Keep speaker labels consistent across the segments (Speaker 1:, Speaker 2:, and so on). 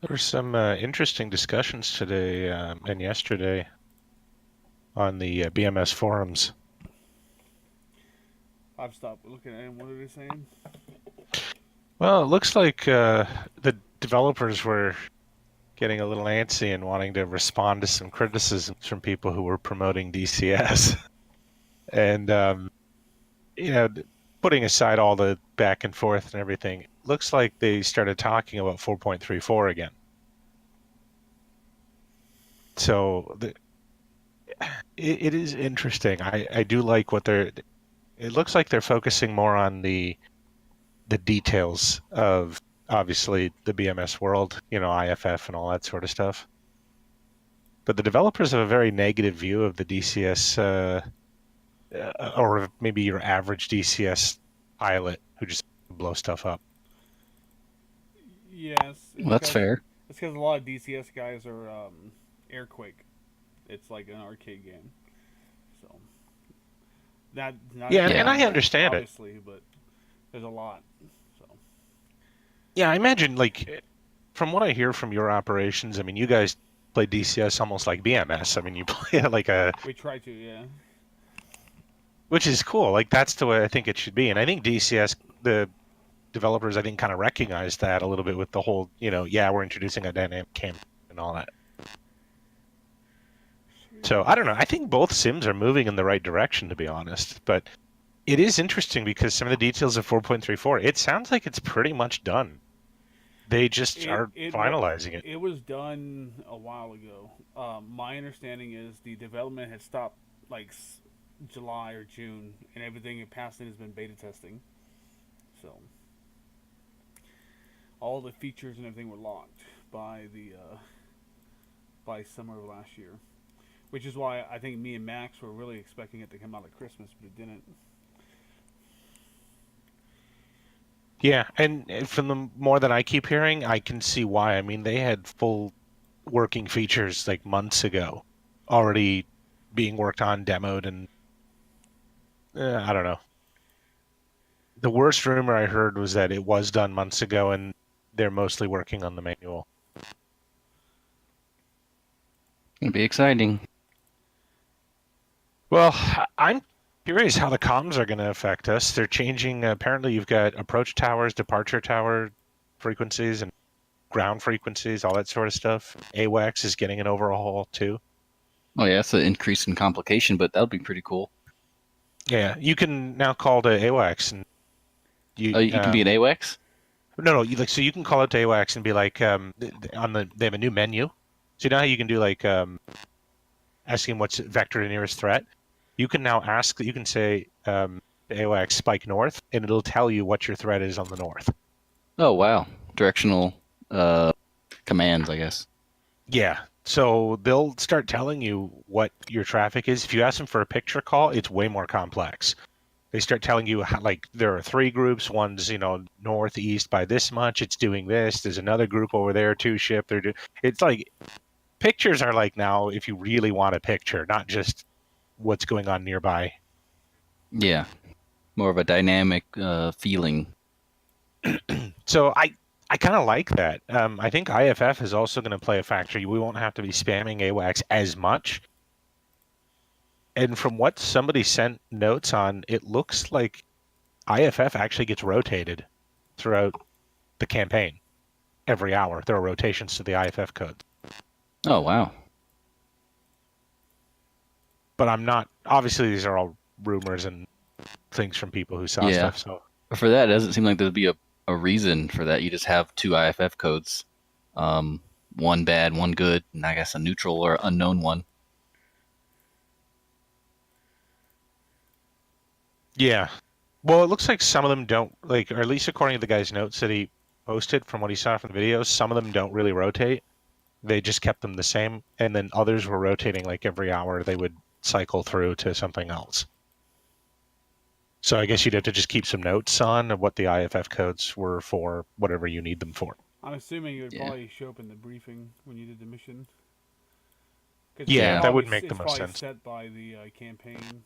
Speaker 1: There were some interesting discussions today and yesterday on the BMS forums.
Speaker 2: I've stopped looking at them. What are they saying?
Speaker 1: Well, it looks like the developers were getting a little antsy and wanting to respond to some criticisms from people who were promoting DCS. And, you know, putting aside all the back and forth and everything, it looks like they started talking about 4.34 again. So it is interesting. I do like what it looks like they're focusing more on the details of obviously the BMS world, IFF and all that sort of stuff. But the developers have a very negative view of the DCS, or maybe your average DCS pilot who just blow stuff up.
Speaker 2: Yes,
Speaker 3: Well, that's fair.
Speaker 2: it's because a lot of DCS guys are Airquake. It's like an arcade game, so not
Speaker 1: Yeah, and
Speaker 3: Yeah.
Speaker 1: I
Speaker 2: intentional,
Speaker 1: understand it.
Speaker 2: obviously, but there's a lot. So
Speaker 1: Yeah, I imagine like from what I hear from your operations, I mean, you guys play DCS almost like BMS. I mean, you play it like
Speaker 2: we try to, yeah.
Speaker 1: which is cool. Like that's the way I think it should be. And I think DCS, the developers, I think, kind of recognize that a little bit with the whole, yeah, we're introducing a dynamic cam and all that. So I don't know. I think both sims are moving in the right direction, to be honest. But it is interesting because some of the details of 4.34, it sounds like it's pretty much done. They just
Speaker 2: It
Speaker 1: are
Speaker 2: it was
Speaker 1: finalizing it.
Speaker 2: it was done a while ago. My understanding is the development had stopped like July or June, and everything it passed in has been beta testing. So all the features and everything were locked by summer of last year, which is why I think me and Max were really expecting it to come out at Christmas, but it didn't.
Speaker 1: Yeah, and from the more that I keep hearing, I can see why. I mean, they had full working features like months ago, already being worked on, demoed, and I don't know. The worst rumor I heard was that it was done months ago and they're mostly working on the manual.
Speaker 3: It'd be exciting.
Speaker 1: Well, I'm curious how the comms are going to affect us. They're changing. Apparently, you've got approach towers, departure tower frequencies, and ground frequencies, all that sort of stuff. AWACS is getting an overhaul too.
Speaker 3: Oh yeah, it's an increase in complication, but that would be pretty cool.
Speaker 1: Yeah, you can now call to AWACS and
Speaker 3: Oh,
Speaker 1: you
Speaker 3: you can be an AWACS?
Speaker 1: no, you like so you can call out to AWACS and be like on they have a new menu. So you know how you can do like asking what's vector to nearest threat. You can now ask. You can say AWACS spike north, and it'll tell you what your threat is on the north.
Speaker 3: Oh wow, directional uh, commands, I guess.
Speaker 1: Yeah. So they'll start telling you what your traffic is. If you ask them for a picture call, it's way more complex. They start telling you how, like there are three groups. One's northeast by this much. It's doing this. There's another group over there, two ship. It's like pictures are like now if you really want a picture, not just what's going on nearby.
Speaker 3: Yeah, more of a dynamic feeling.
Speaker 1: So I kind of like that. I think IFF is also going to play a factor. We won't have to be spamming AWACS as much. And from what somebody sent notes on, it looks like IFF actually gets rotated throughout the campaign every hour. There are rotations to the IFF codes.
Speaker 3: Oh wow.
Speaker 1: But I'm not, obviously, these are all rumors and things from people who saw
Speaker 3: Yeah.
Speaker 1: stuff. So,
Speaker 3: But for that, it doesn't seem like there'd be a reason for that. You just have two IFF codes, one bad, one good, and I guess a neutral or unknown one.
Speaker 1: yeah. Well, it looks like some of them don't, like, or at least according to the guy's notes that he posted from what he saw from the videos, some of them don't really rotate. They just kept them the same. And then others were rotating like every hour. They would cycle through to something else. So I guess you'd have to just keep some notes on what the IFF codes were for whatever you need them for.
Speaker 2: I'm assuming it would
Speaker 3: Yeah.
Speaker 2: probably show up in the briefing when you did the mission, because
Speaker 1: Yeah,
Speaker 3: Yeah.
Speaker 1: that would make the
Speaker 2: it's
Speaker 1: most
Speaker 2: probably
Speaker 1: sense.
Speaker 2: set by the campaign.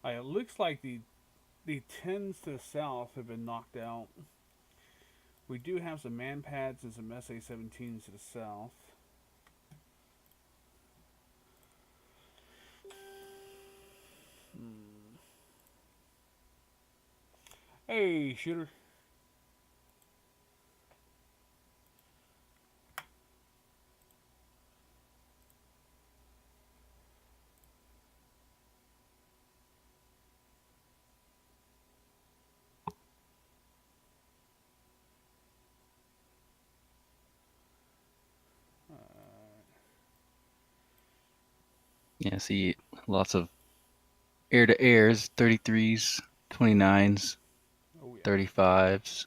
Speaker 2: It looks like the the 10s to the south have been knocked out. We do have some man pads and some SA-17s to the south. Hey, shooter.
Speaker 3: Yeah, see lots of air to airs, 33s, 29s,
Speaker 2: Oh yeah.
Speaker 3: 35s.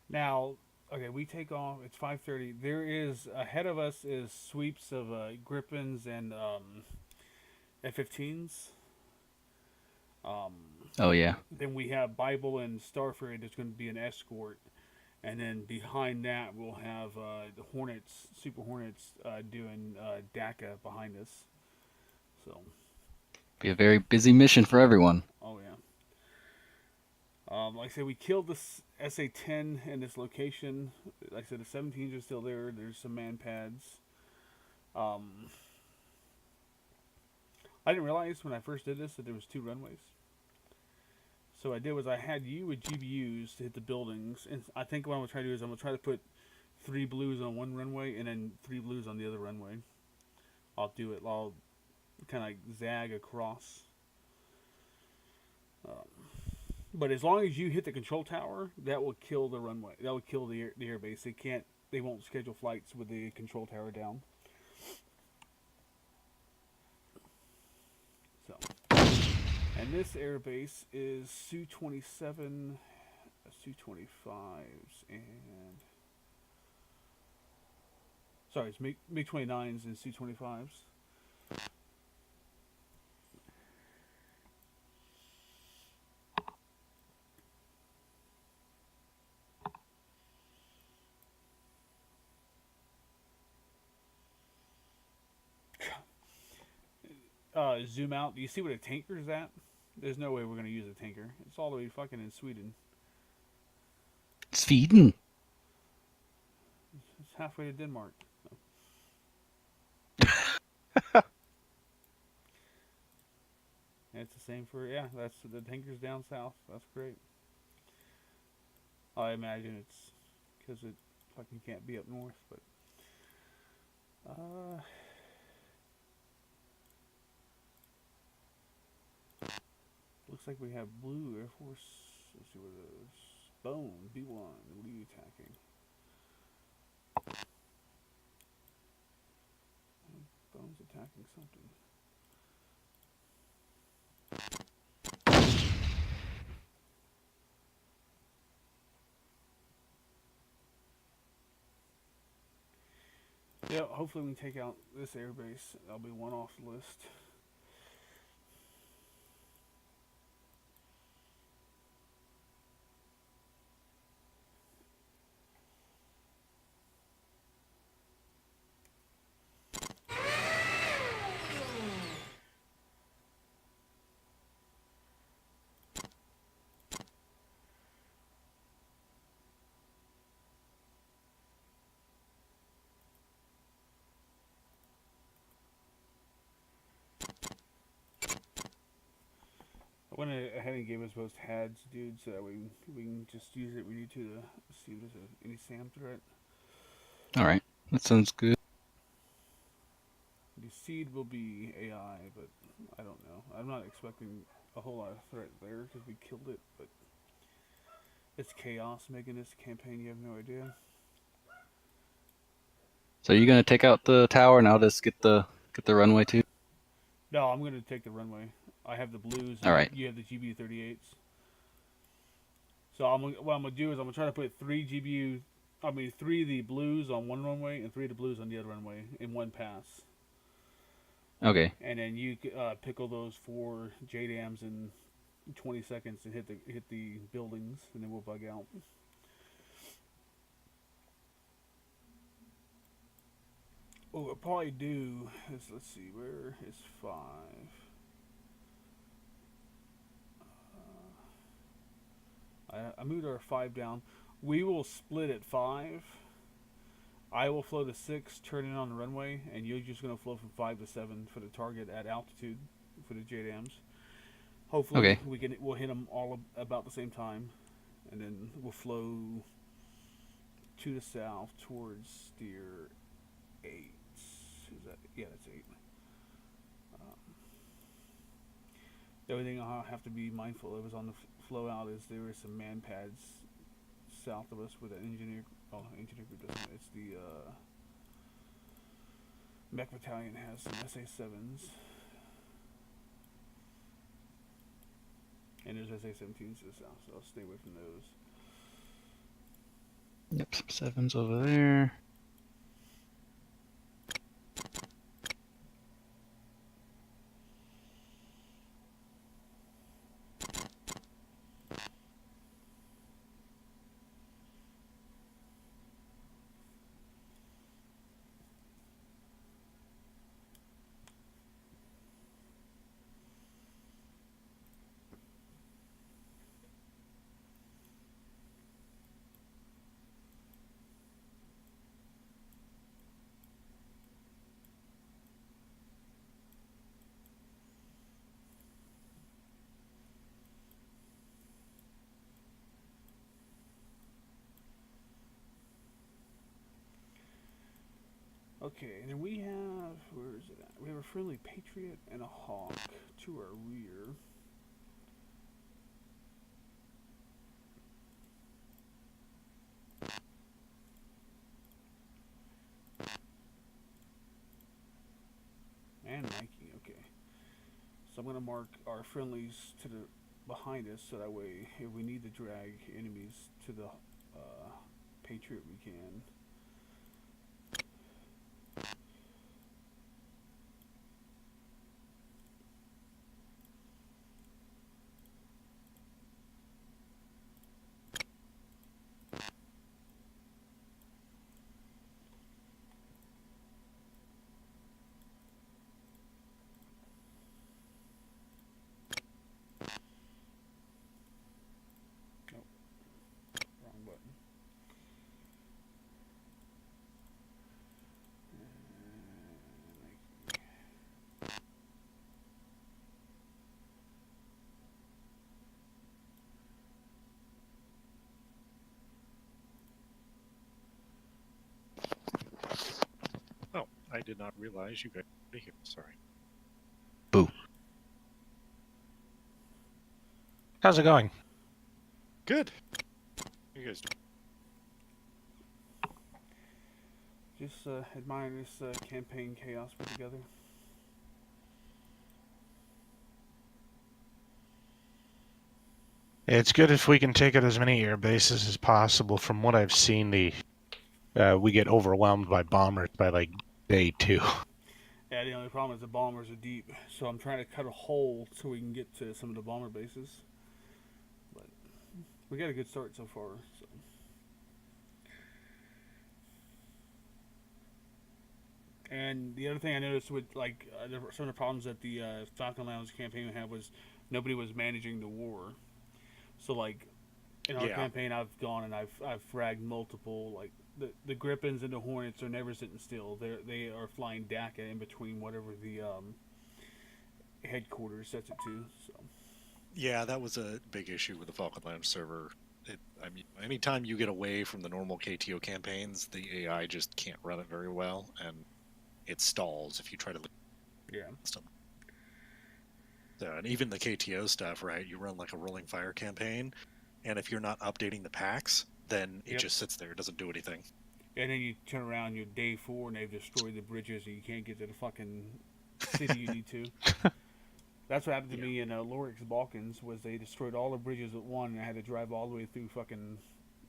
Speaker 2: Now, okay, we take off. It's 5:30. There is ahead of us is sweeps of Griffins and F-15s. Um,
Speaker 3: Oh yeah.
Speaker 2: then we have Bible and Starfare. There's going to be an escort, and then behind that we'll have the Hornets, Super Hornets, doing DACA behind us. So,
Speaker 3: Be a very busy mission for everyone.
Speaker 2: oh yeah. Like I said, we killed this SA-10 in this location. Like I said, the 17s are still there. There's some man pads. I didn't realize when I first did this that there was 2 runways. So what I did was I had you with GBUs to hit the buildings, and I think what I'm gonna try to do is I'm gonna try to put 3 blues on one runway and then 3 blues on the other runway. I'll do it. I'll kind of like zag across. But as long as you hit the control tower, that will kill the runway. That will kill the airbase. They won't schedule flights with the control tower down. So, and this airbase is Su-27, Su-25s, and sorry, it's MiG-29s and Su-25s. Zoom out. Do you see what a tanker's at? There's no way we're gonna use a tanker. It's all the way fucking in Sweden.
Speaker 3: Sweden.
Speaker 2: It's halfway to Denmark. And it's the same for That's the tankers down south. That's great. I imagine it's because it fucking can't be up north, but looks like we have blue Air Force. Let's see what it is. Bone, B1. What are you attacking? Bone's attacking something. Yeah, hopefully we can take out this airbase. That'll be one off the list. I went ahead and gave us both HADs, dude, so that we can just use it. We need to see if there's any SAM threat.
Speaker 3: All right, that sounds good.
Speaker 2: The seed will be AI, but I don't know. I'm not expecting a whole lot of threat there because we killed it, but it's chaos making this campaign. You have no idea.
Speaker 3: So you're gonna take out the tower, and I'll just get the runway too.
Speaker 2: No, I'm gonna take the runway. I have the blues. And
Speaker 3: All right.
Speaker 2: You have the GBU-38s. So what I'm gonna do is I'm gonna try to put 3 of the blues on one runway and 3 of the blues on the other runway in one pass.
Speaker 3: Okay.
Speaker 2: And then you pickle those 4 JDAMs in 20 seconds and hit the buildings, and then we'll bug out. What we'll probably do is, let's see, where is 5? I moved our 5 down. We will split at 5. I will flow to 6, turn in on the runway, and you're just going to flow from 5 to 7 for the target at altitude for the JDAMs. Hopefully,
Speaker 3: Okay.
Speaker 2: we'll hit them all about the same time, and then we'll flow to the south towards steer 8. Is that? Yeah, that's 8. The only thing I'll have to be mindful of is on the flow out is there is some man pads south of us with an engineer. Oh, engineer group doesn't. It's the mech battalion has some SA-7s. And there's SA-17s to the south, so I'll stay away from those.
Speaker 3: Yep, some 7s over there.
Speaker 2: Okay, and then we have, where is it at? We have a friendly Patriot and a Hawk to our rear. And Nike, okay. So I'm going to mark our friendlies to the behind us, so that way if we need to drag enemies to the Patriot, we can. Wrong button.
Speaker 1: Oh, I did not realize you guys were here. Sorry.
Speaker 3: Boo.
Speaker 1: How's it going? Good. You guys doing?
Speaker 2: Just admire this campaign chaos put together.
Speaker 1: It's good if we can take out as many air bases as possible. From what I've seen, we get overwhelmed by bombers by like day 2.
Speaker 2: Yeah, the only problem is the bombers are deep, so I'm trying to cut a hole so we can get to some of the bomber bases. But we got a good start so far. So. And the other thing I noticed with like some of the problems that the Falcon Lounge campaign had was nobody was managing the war. So like in our campaign, I've gone and I've fragged multiple like the Grippins and the Hornets are never sitting still. They are flying DACA in between whatever the headquarters sets it to. So.
Speaker 4: Yeah, that was a big issue with the Falcon Lounge server. I mean, anytime you get away from the normal KTO campaigns, the AI just can't run it very well, and it stalls if you try to.
Speaker 2: Yeah.
Speaker 4: So, and even the KTO stuff, right? You run like a rolling fire campaign, and if you're not updating the packs, then it just sits there. It doesn't do anything.
Speaker 2: And then you turn around, you're day 4, and they've destroyed the bridges, and you can't get to the fucking city you need to. That's what happened to me in Lorix Balkans, was they destroyed all the bridges at one, and I had to drive all the way through fucking,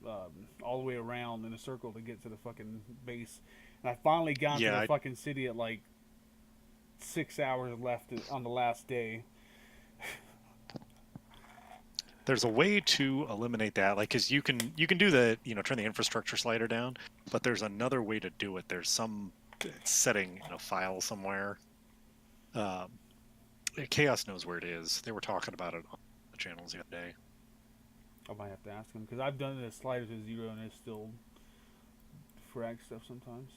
Speaker 2: all the way around in a circle to get to the fucking base. And I finally got to the fucking city at like 6 hours left on the last day.
Speaker 4: There's a way to eliminate that, like, because you can do the, turn the infrastructure slider down, but there's another way to do it. There's some setting in a file somewhere. Chaos knows where it is. They were talking about it on the channels the other day.
Speaker 2: I might have to ask him because I've done the slider to 0 and it's still frag stuff sometimes.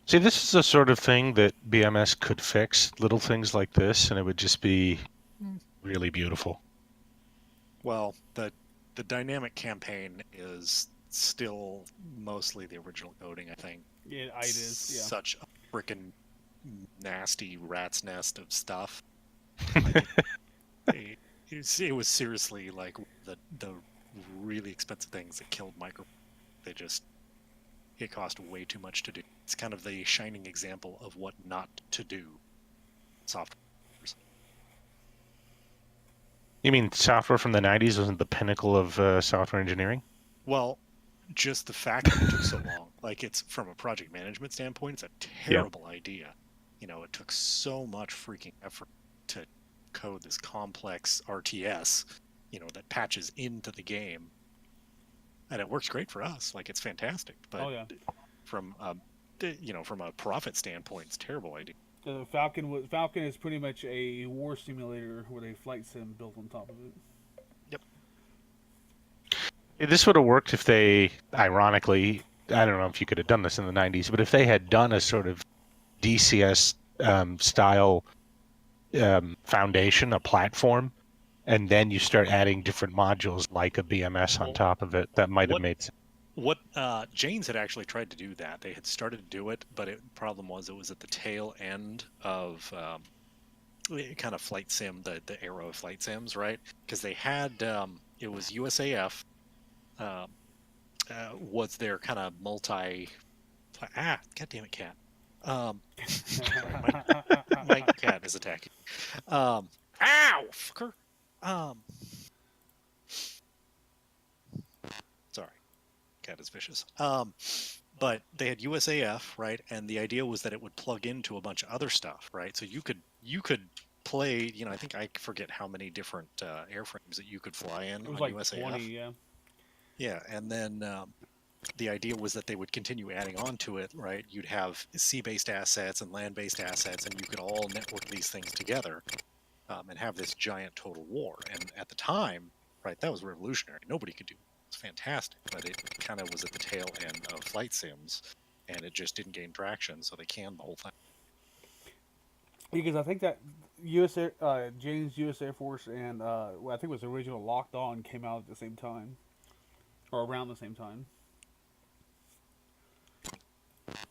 Speaker 1: See, this is the sort of thing that BMS could fix, little things like this, and it would just be really beautiful.
Speaker 4: Well, the dynamic campaign is still mostly the original coding, I think.
Speaker 2: Yeah, it is. Yeah.
Speaker 4: Such a freaking nasty rat's nest of stuff. It was seriously like the really expensive things that killed micro. It cost way too much to do. It's kind of the shining example of what not to do. Software.
Speaker 1: You mean software from the 90s wasn't the pinnacle of software engineering?
Speaker 4: Well, just the fact that it took so long. Like, it's from a project management standpoint, it's a terrible idea. You know, it took so much freaking effort to code this complex RTS, that patches into the game. And it works great for us. Like, it's fantastic. But from a profit standpoint, it's a terrible idea.
Speaker 2: Falcon is pretty much a war simulator with a flight sim built on top of it.
Speaker 4: Yep.
Speaker 1: This would have worked if they, ironically, I don't know if you could have done this in the 90s, but if they had done a sort of DCS style foundation, a platform, and then you start adding different modules like a BMS on top of it, that might have made sense.
Speaker 4: What Janes had actually tried to do that. They had started to do it, but the problem was it was at the tail end of kind of flight sim, the era of flight sims, right? Because they had it was USAF was their kind of God damn it, cat. My cat is attacking. Ow, fucker. Sorry. Cat is vicious. But they had USAF, right? And the idea was that it would plug into a bunch of other stuff, right? So you could play, I think I forget how many different airframes that you could fly in
Speaker 2: it was
Speaker 4: on
Speaker 2: like
Speaker 4: USAF.
Speaker 2: 20, yeah.
Speaker 4: Yeah, and then the idea was that they would continue adding on to it, right? You'd have sea-based assets and land-based assets, and you could all network these things together and have this giant total war. And at the time, right, that was revolutionary. Nobody could do it. It was fantastic, but it kind of was at the tail end of flight sims, and it just didn't gain traction, so they canned the whole thing.
Speaker 2: Because I think that Jane's U.S. Air Force and I think it was the original Locked On came out at the same time, or around the same time.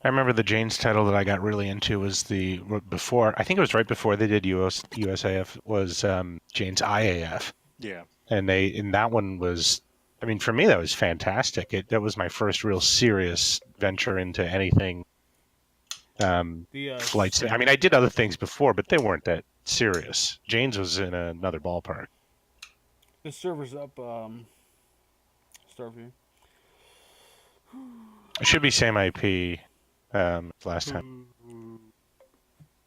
Speaker 1: I remember the Jane's title that I got really into was I think it was right before they did USAF, was Jane's IAF.
Speaker 4: Yeah.
Speaker 1: And that one was, I mean, for me, that was fantastic. That was my first real serious venture into anything flights. I mean, I did other things before, but they weren't that serious. Jane's was in another ballpark.
Speaker 2: The server's up, Starview.
Speaker 1: It should be same IP last time.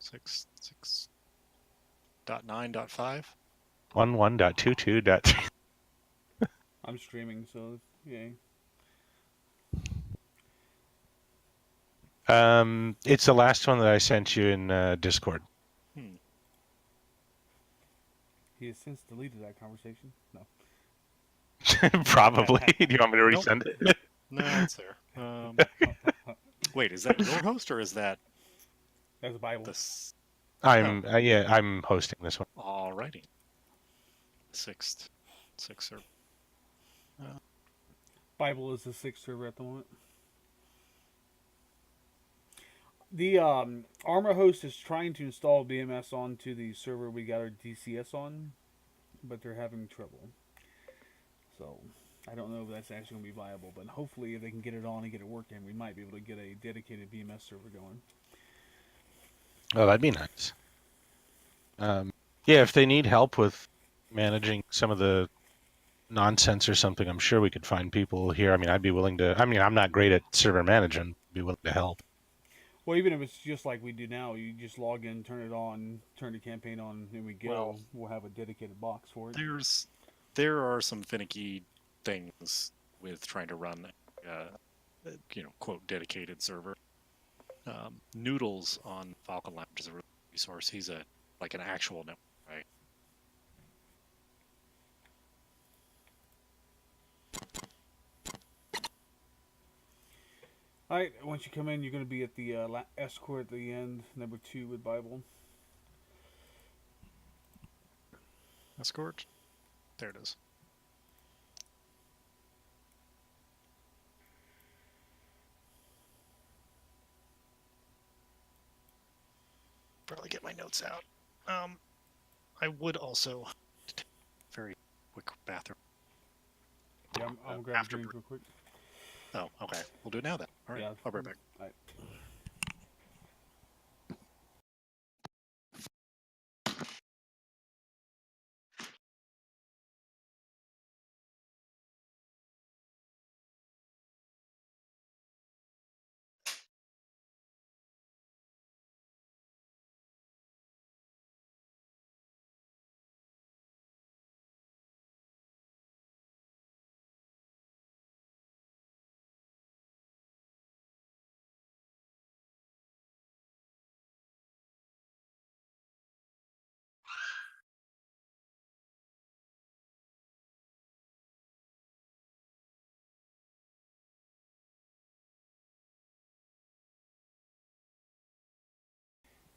Speaker 4: 6.9.5.
Speaker 1: 11.22.
Speaker 2: I'm streaming, so yay.
Speaker 1: It's the last one that I sent you in Discord.
Speaker 2: He has since deleted that conversation. No.
Speaker 1: Probably. Do you want me to resend it?
Speaker 4: No, it's there. Wait, is that your host or is that?
Speaker 2: That's a Bible.
Speaker 1: I'm hosting this one.
Speaker 4: Alrighty. Sixth server.
Speaker 2: Bible is the 6th server at the moment. The Arma host is trying to install BMS onto the server we got our DCS on, but they're having trouble. So I don't know if that's actually going to be viable, but hopefully if they can get it on and get it working, we might be able to get a dedicated BMS server going.
Speaker 1: Oh, that'd be nice. Yeah, if they need help with managing some of the nonsense or something, I'm sure we could find people here. I mean, I'd be willing to. I mean, I'm not great at server management. I'd be willing to help.
Speaker 2: Well, even if it's just like we do now, you just log in, turn it on, turn the campaign on, and we go.
Speaker 4: Well,
Speaker 2: we'll have a dedicated box for it.
Speaker 4: There are some finicky things with trying to run, quote, dedicated server. Noodles on Falcon Lounge is a resource. He's an actual network, right?
Speaker 2: All right, once you come in, you're going to be at the escort at the end, number 2 with Bible.
Speaker 4: Escort. There it is. Probably get my notes out. I would also very quick bathroom.
Speaker 2: Yeah, I'm going to grab a
Speaker 4: After
Speaker 2: drink real quick.
Speaker 4: Oh, okay. We'll do it now then. All right.
Speaker 2: Yeah.
Speaker 4: I'll be right back.
Speaker 2: All right.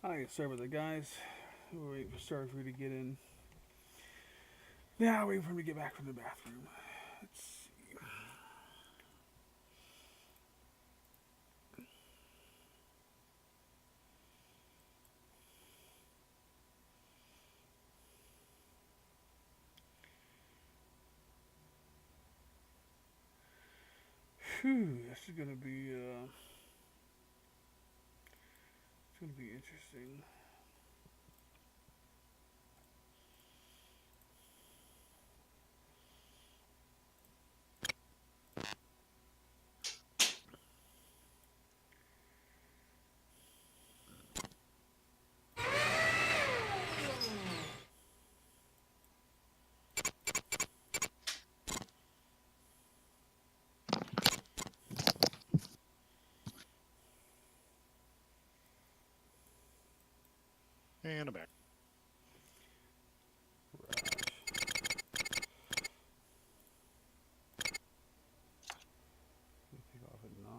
Speaker 2: Alright, sorry about that, guys. We're waiting for Starfree to get in. Now, waiting for him to get back from the bathroom. Let's see. Whew, this is gonna be it's gonna be interesting.
Speaker 4: And I'm back.
Speaker 2: Take off at 9.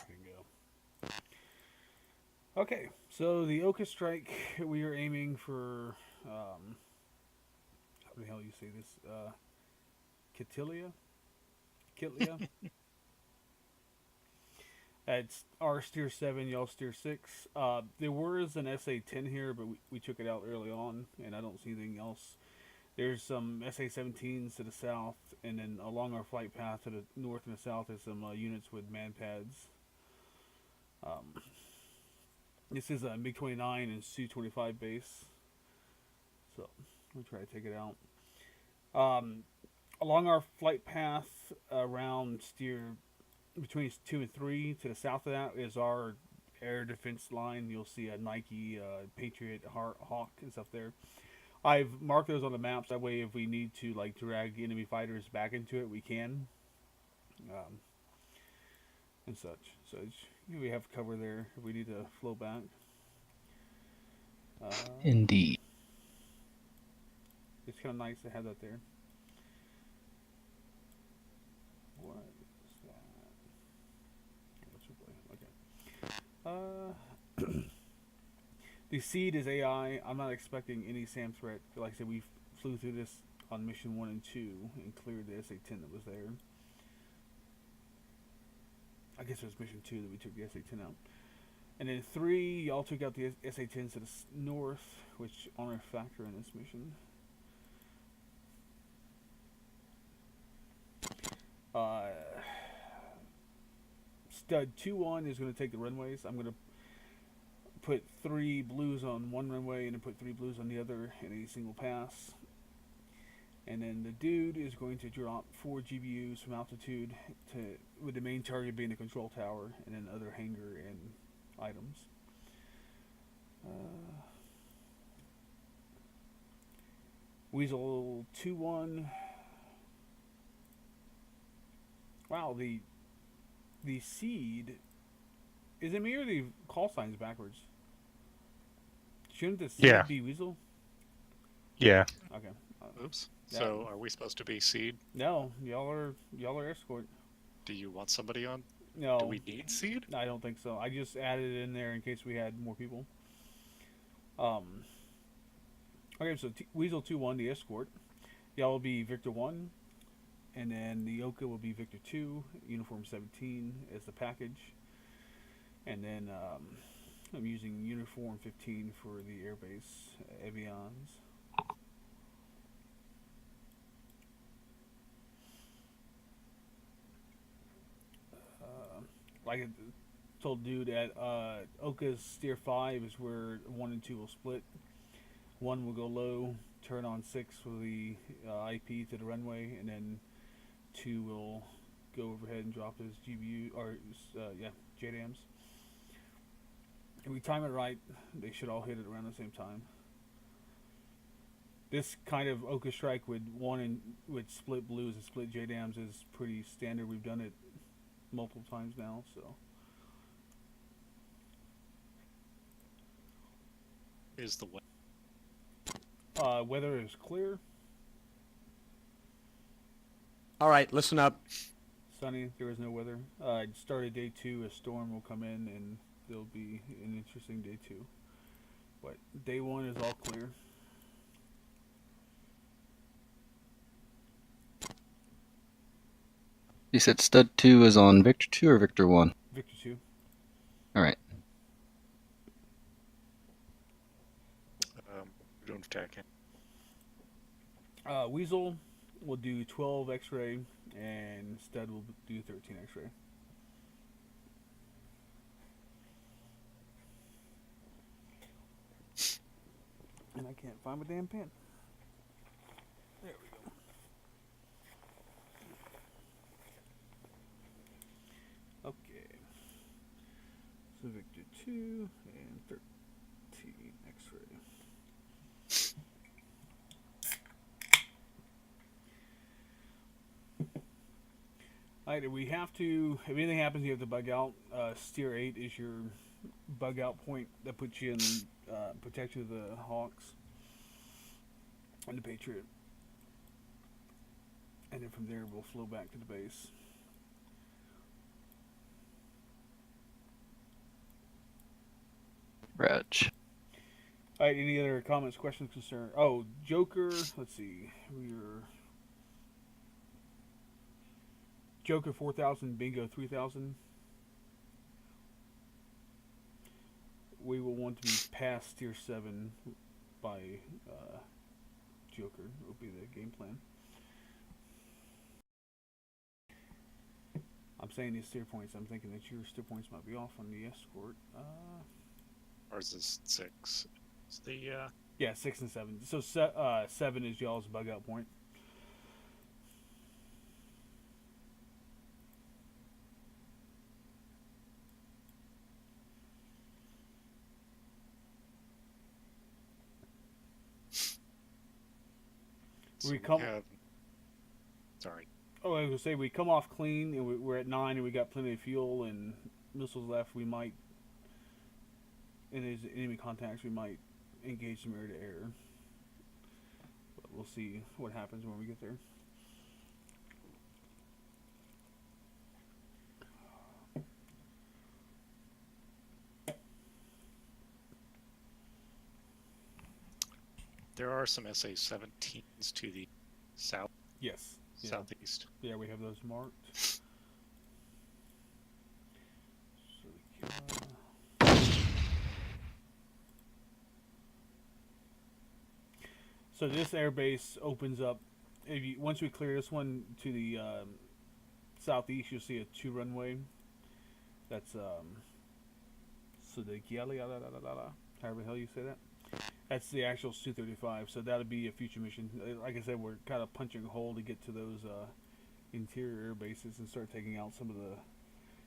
Speaker 2: There you go. Okay, so the OCA strike, we are aiming for, how the hell you say this? Kitilia? Kitlia? It's our steer 7, y'all steer 6. There was an SA-10 here, but we took it out early on, and I don't see anything else. There's some SA-17s to the south, and then along our flight path to the north and the south is some units with man pads. This is a MiG-29 and Su-25 base, so we'll try to take it out. Along our flight path around steer between 2 and 3 to the south of that is our air defense line. You'll see a Nike, Patriot, Hawk and stuff there. I've marked those on the maps. That way, if we need to like drag enemy fighters back into it, we can, and such. So we have cover there if we need to flow back.
Speaker 3: Indeed.
Speaker 2: It's kind of nice to have that there. What is that? Okay. The seed is AI. I'm not expecting any SAM threat. Like I said, we flew through this on mission 1 and 2 and cleared the SA-10 that was there. I guess it was mission 2 that we took the SA-10 out. And then 3, y'all took out the SA-10s to the north, which aren't a factor in this mission. Stud 2-1 is going to take the runways. I'm going to put 3 blues on one runway and then put 3 blues on the other in a single pass. And then the dude is going to drop 4 GBUs from altitude with the main target being the control tower and then other hangar and items. Weasel 2-1. Wow, the seed Is it me or the call signs backwards? Shouldn't the seed
Speaker 1: Yeah.
Speaker 2: be Weasel?
Speaker 1: Yeah.
Speaker 2: Okay.
Speaker 4: Oops.
Speaker 2: Yeah.
Speaker 4: So are we supposed to be seed?
Speaker 2: No, y'all are escort.
Speaker 4: Do you want somebody on?
Speaker 2: No,
Speaker 4: Do we need seed?
Speaker 2: I don't think so. I just added it in there in case we had more people. Okay, so Weasel 2-1, the escort. Y'all will be Victor 1, and then the OCA will be Victor 2, Uniform 17 as the package. And then I'm using Uniform 15 for the airbase avions. Like I told dude at OCA's Steer 5 is where 1 and 2 will split. 1 will go low, turn on 6 for the IP to the runway, and then 2 will go overhead and drop his GBU, or JDAMs. If we time it right, they should all hit it around the same time. This kind of OCA strike with split blues and split JDAMs is pretty standard. We've done it multiple times now, so.
Speaker 4: Is the
Speaker 2: Weather is clear,
Speaker 5: All right, listen up.
Speaker 2: sunny. There is no weather. Started day 2. A storm will come in, and there'll be an interesting day 2. But day 1 is all clear.
Speaker 3: You said stud 2 is on Victor 2 or Victor 1?
Speaker 2: Victor 2.
Speaker 3: All right.
Speaker 4: we're doing attacking?
Speaker 2: Weasel will do 12 X-ray, and Stud will do 13 X-ray. And I can't find my damn pen. There we go. Okay. So Victor 2 and 13 X-ray. Alright, we have to, if anything happens, you have to bug out. Steer 8 is your bug out point that puts you in protection of the Hawks and the Patriot. And then from there, we'll flow back to the base.
Speaker 3: Reg.
Speaker 2: Alright, any other comments, questions, concerns? Oh, Joker, let's see. We're Joker 4,000, Bingo 3,000. We will want to be past tier 7 by Joker. Will be the game plan. I'm saying these steer points. I'm thinking that your steer points might be off on the escort.
Speaker 4: Ours is 6. It's the
Speaker 2: Yeah, 6 and 7. So 7 is y'all's bug out point.
Speaker 4: so
Speaker 2: We come.
Speaker 4: have, sorry.
Speaker 2: Oh, I was gonna say we come off clean, and we're at 9, and we got plenty of fuel and missiles left. We might, and there's enemy contacts. We might engage some air to air. But we'll see what happens when we get there.
Speaker 4: There are some SA-17s to the south,
Speaker 2: Yes. Yeah.
Speaker 4: southeast.
Speaker 2: Yeah, we have those marked. So this airbase opens up. If you, once we clear this one to the southeast, you'll see a 2 runway. That's so the however the hell you say that. That's the actual Su-35. So that'll be a future mission. Like I said, we're kind of punching a hole to get to those interior air bases and start taking out some of the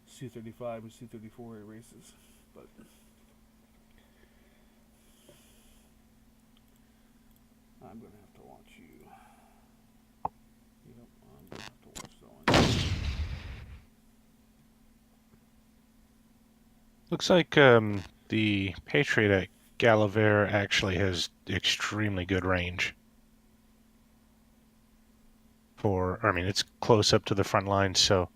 Speaker 2: Su-35 and Su-34 air bases. But I'm gonna have to watch you. Yep, I'm gonna have to watch that one.
Speaker 1: Looks like the Patriot at Gallivere actually has extremely good range. I mean, it's close up to the front line, so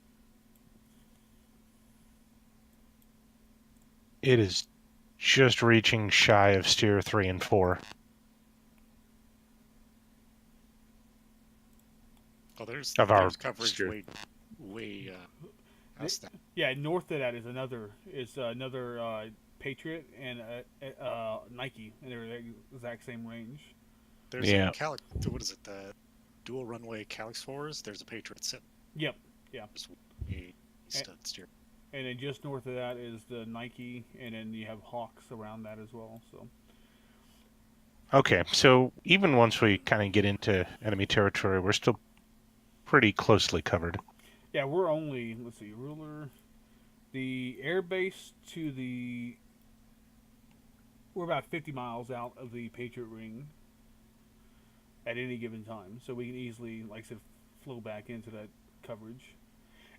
Speaker 1: it is just reaching shy of steer 3 and 4.
Speaker 4: Oh, there's
Speaker 1: Of our
Speaker 4: coverage
Speaker 1: steer.
Speaker 4: way past that.
Speaker 2: Yeah, north of that is another Patriot and Nike, and they're the exact same range.
Speaker 4: There's
Speaker 1: Yeah.
Speaker 4: what is it? The dual runway Calyx 4s. There's a Patriot sitting.
Speaker 2: Yep. Yeah.
Speaker 4: Just a stud steer.
Speaker 2: And then just north of that is the Nike, and then you have Hawks around that as well. So.
Speaker 1: Okay, so even once we kind of get into enemy territory, we're still pretty closely covered.
Speaker 2: Yeah, we're only, let's see, ruler, the airbase we're about 50 miles out of the Patriot Ring at any given time. So we can easily, like I said, flow back into that coverage.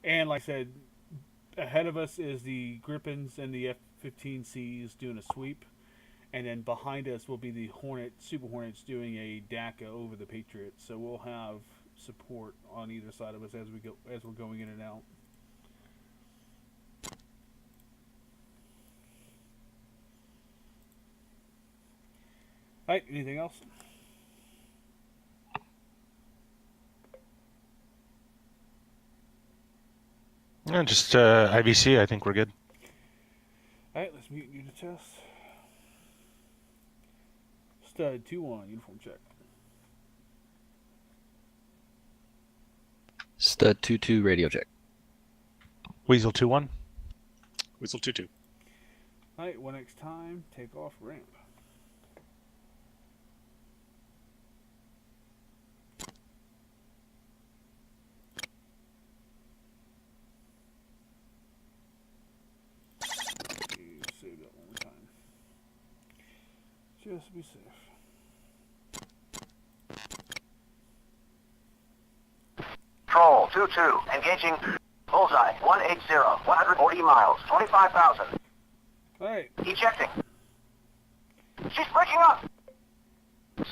Speaker 2: And like I said, ahead of us is the Gripens and the F-15Cs doing a sweep. And then behind us will be the Super Hornets doing a DACA over the Patriot. So we'll have support on either side of us as we're going in and out. All right, anything else?
Speaker 1: Just IVC, I think we're good.
Speaker 2: All right, let's mute you to test. Stud 2-1, uniform check.
Speaker 3: Stud 2-2 radio check.
Speaker 1: Weasel 2-1.
Speaker 4: Whistle 2-2.
Speaker 2: All right, 1x time, take off ramp. Save that one more time. Just to be safe.
Speaker 6: Troll 2-2, engaging bullseye 180, 140 miles, 25,000.
Speaker 2: Alright,
Speaker 6: Ejecting. She's breaking up.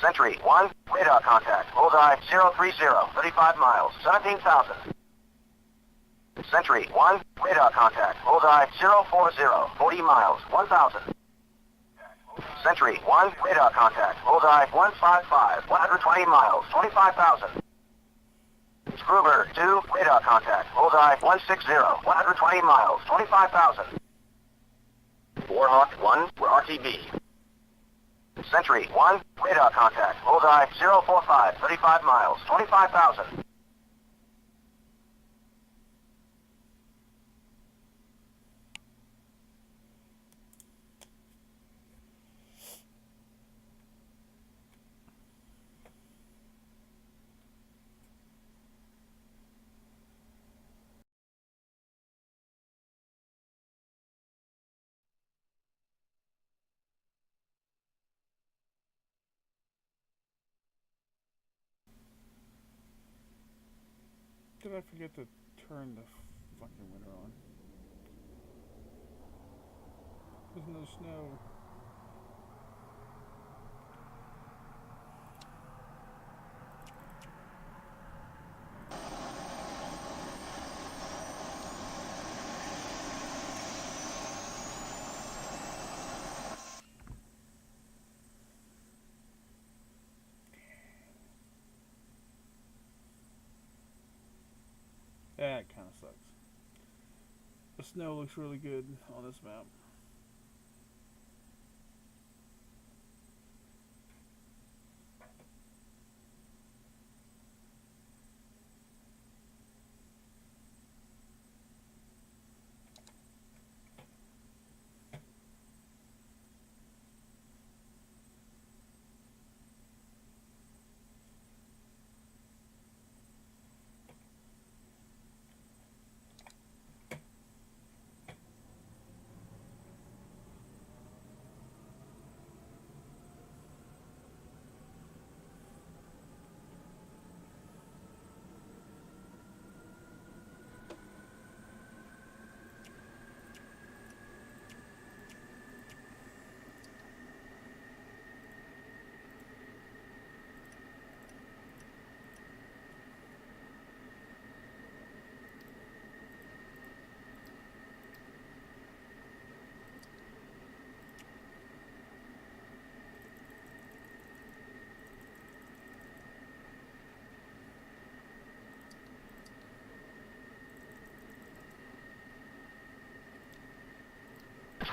Speaker 6: Sentry 1, radar contact, bullseye 030, 35 miles, 17,000. Sentry 1, radar contact, bullseye 040, 40 miles, 1,000. Sentry 1, radar contact, bullseye 155, 120 miles, 25,000. Kruger 2, radar contact, bullseye 160, 120 miles, 25,000. Warhawk 1, we're RTB. Sentry 1, radar contact, bullseye 045, 35 miles, 25,000.
Speaker 2: did I forget to turn the fucking winter on? There's no snow. That kind of sucks. The snow looks really good on this map.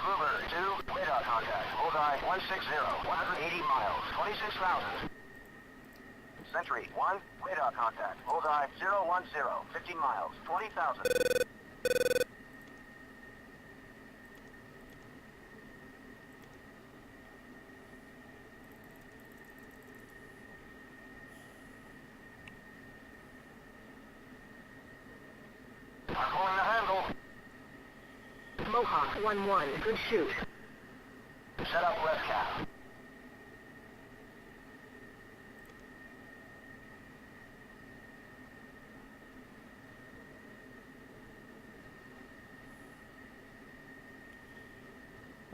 Speaker 6: Mover 2, radar contact. Bullseye 160, 180 miles, 26,000. Sentry 1, radar contact. Bullseye 010, 50 miles, 20,000. I'm pulling the handle.
Speaker 7: Mohawk 1-1, good shoot.
Speaker 6: Set up red cap.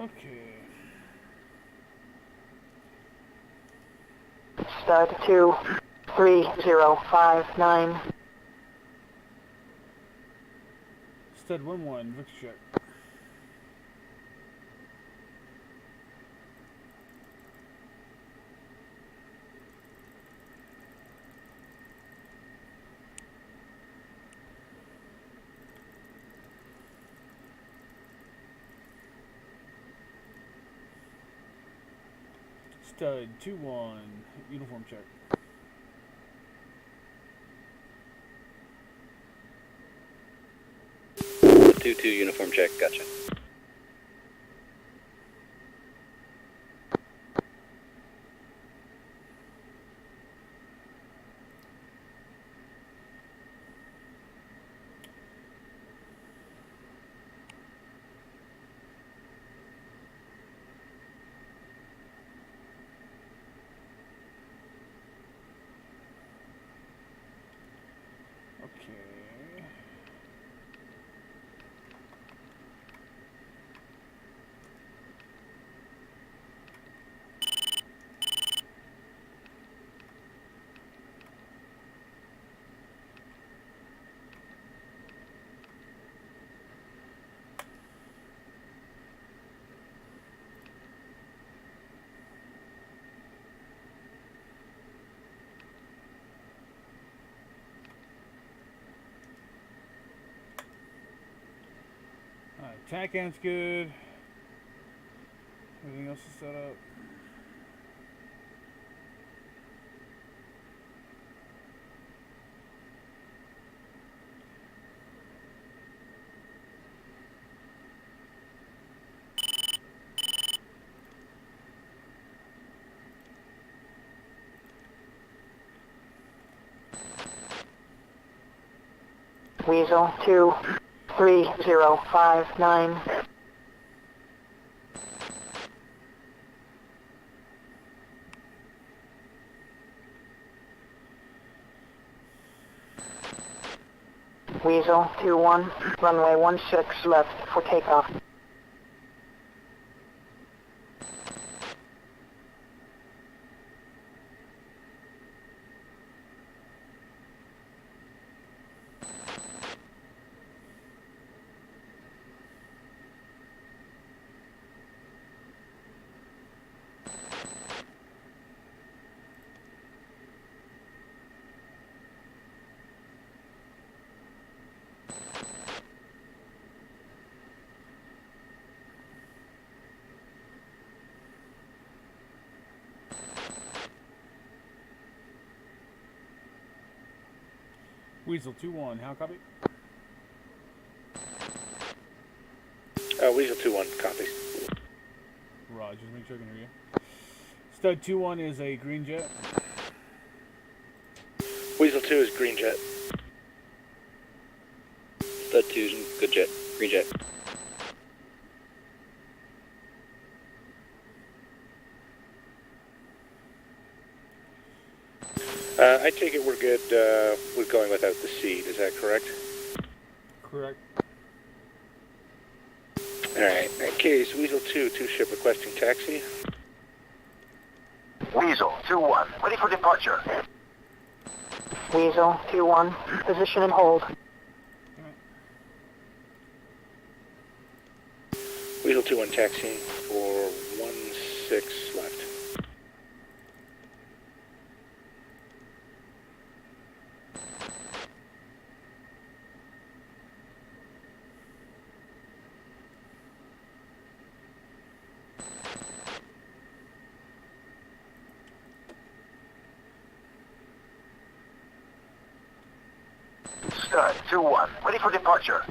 Speaker 2: Okay.
Speaker 7: Stud 23059.
Speaker 2: Stud 1-1, Victor check. Stud 2-1, uniform check.
Speaker 3: Two uniform check. Gotcha.
Speaker 2: Okay. Alright, TACAN's good. Everything else is set up.
Speaker 7: Weasel 23059. Weasel 2-1, runway 16 left for takeoff.
Speaker 2: Weasel 2-1, how copy?
Speaker 1: Weasel 2-1, copies.
Speaker 2: Roger, just make sure I can hear you. Stud 2-1 is a green jet.
Speaker 1: Weasel 2 is green jet.
Speaker 3: Stud 2, good jet. Green jet.
Speaker 1: I take it we're good with going without the seed, is that correct?
Speaker 2: Correct.
Speaker 1: Alright, in that case, Weasel 2, 2-ship requesting taxi.
Speaker 6: Weasel 2-1, ready for departure.
Speaker 7: Weasel 2-1, position and hold.
Speaker 1: Weasel 2-1 taxiing for 16 left.
Speaker 6: Stud 2-1, ready for departure.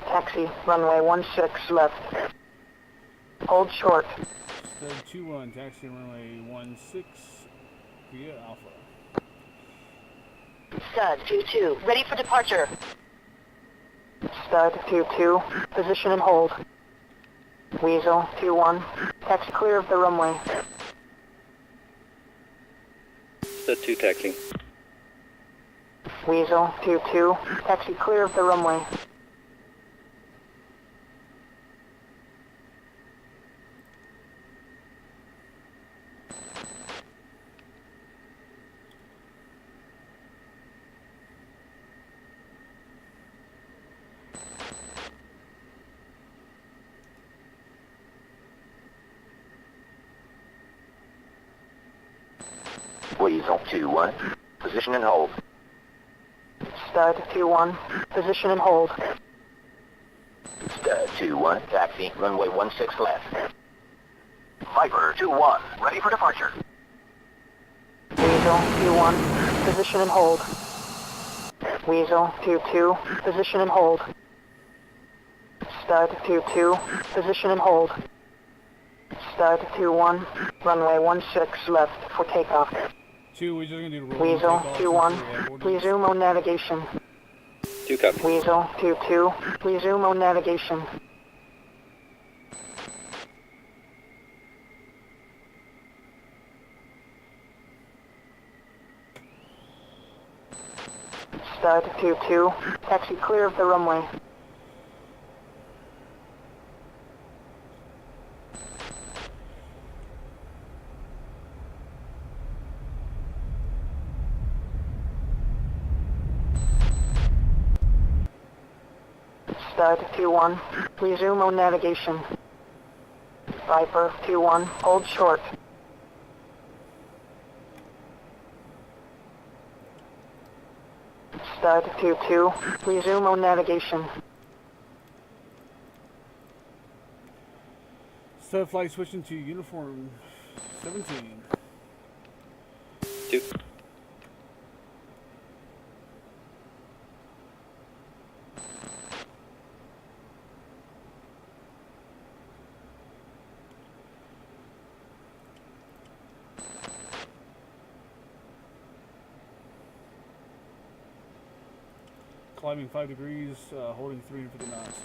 Speaker 7: Taxi, runway 16 left. Hold short.
Speaker 2: Stud 2-1, taxi runway 16 via Alpha.
Speaker 7: Stud 2-2, ready for departure. Stud 2-2, position and hold. Weasel 2-1, taxi clear of the runway.
Speaker 8: Stud 2 taxi.
Speaker 7: Weasel 2-2, taxi clear of the runway.
Speaker 6: Weasel 2-1, position and hold.
Speaker 7: Stud 2-1, position and hold.
Speaker 6: Stud 2-1, taxi, runway 16 left. Viper 2-1, ready for departure.
Speaker 7: Weasel 2-1, position and hold. Weasel 2-2, position and hold. Stud 2-2, position and hold. Stud 2-1, runway 16 left for takeoff.
Speaker 2: 2, we're just going to do the roll.
Speaker 7: Weasel 2-1, resume on navigation.
Speaker 8: 2 copy.
Speaker 7: Weasel 2-2, resume on navigation. Stud 2-2, taxi clear of the runway. Stud 2-1, resume on navigation. Viper 2-1, hold short. Stud 2-2, resume on navigation.
Speaker 2: Stud flight switching to uniform 17.
Speaker 8: 2.
Speaker 2: Climbing 5 degrees, holding 350 knots.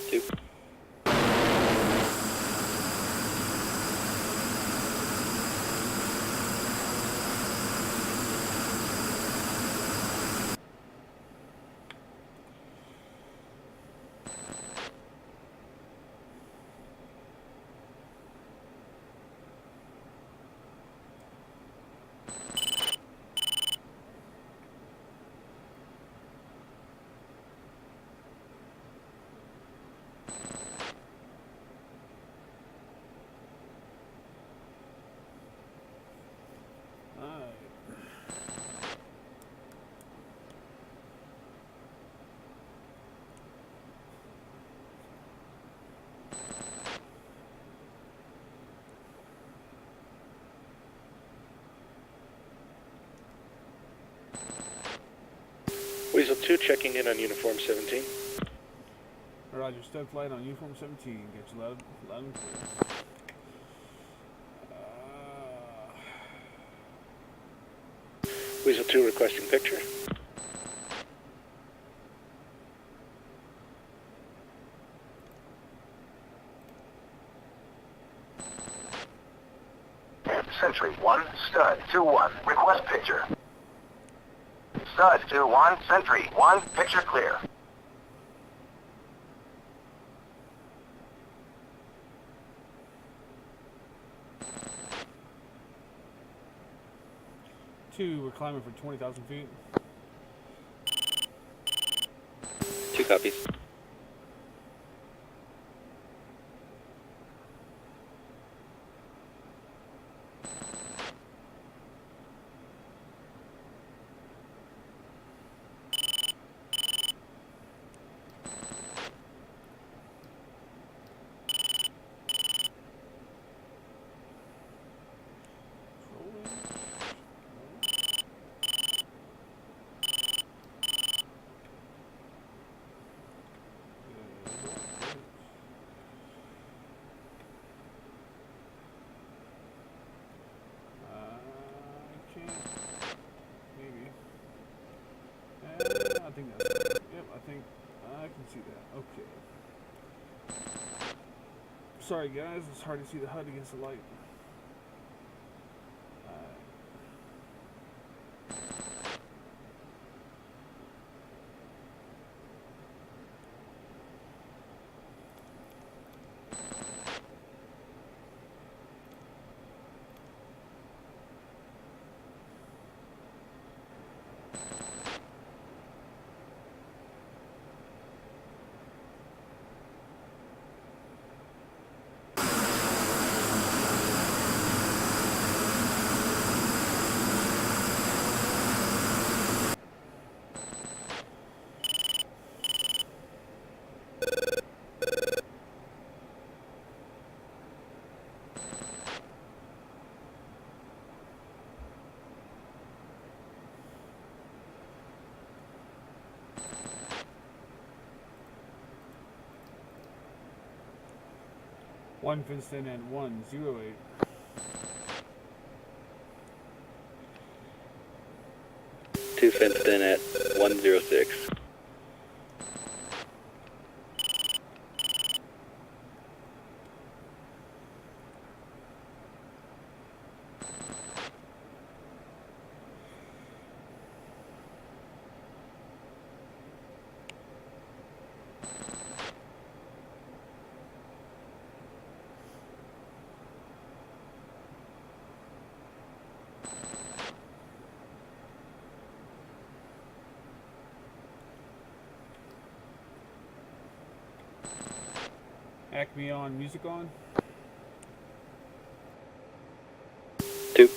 Speaker 8: 2.
Speaker 1: Weasel 2 checking in on uniform 17.
Speaker 2: Roger, stud flight on uniform 17. Get you loud and clear.
Speaker 1: Weasel 2 requesting picture.
Speaker 6: Sentry 1, Stud 2-1, request picture. Stud 2-1, Sentry 1, picture clear.
Speaker 2: We're climbing for 20,000 feet.
Speaker 8: 2 copies.
Speaker 2: think that's right. Yep, I think I can see that. Okay. Sorry guys, it's hard to see the HUD against the light. One fenced in at 108.
Speaker 8: Two fenced in at 106.
Speaker 2: Acme on, music on.
Speaker 8: Two.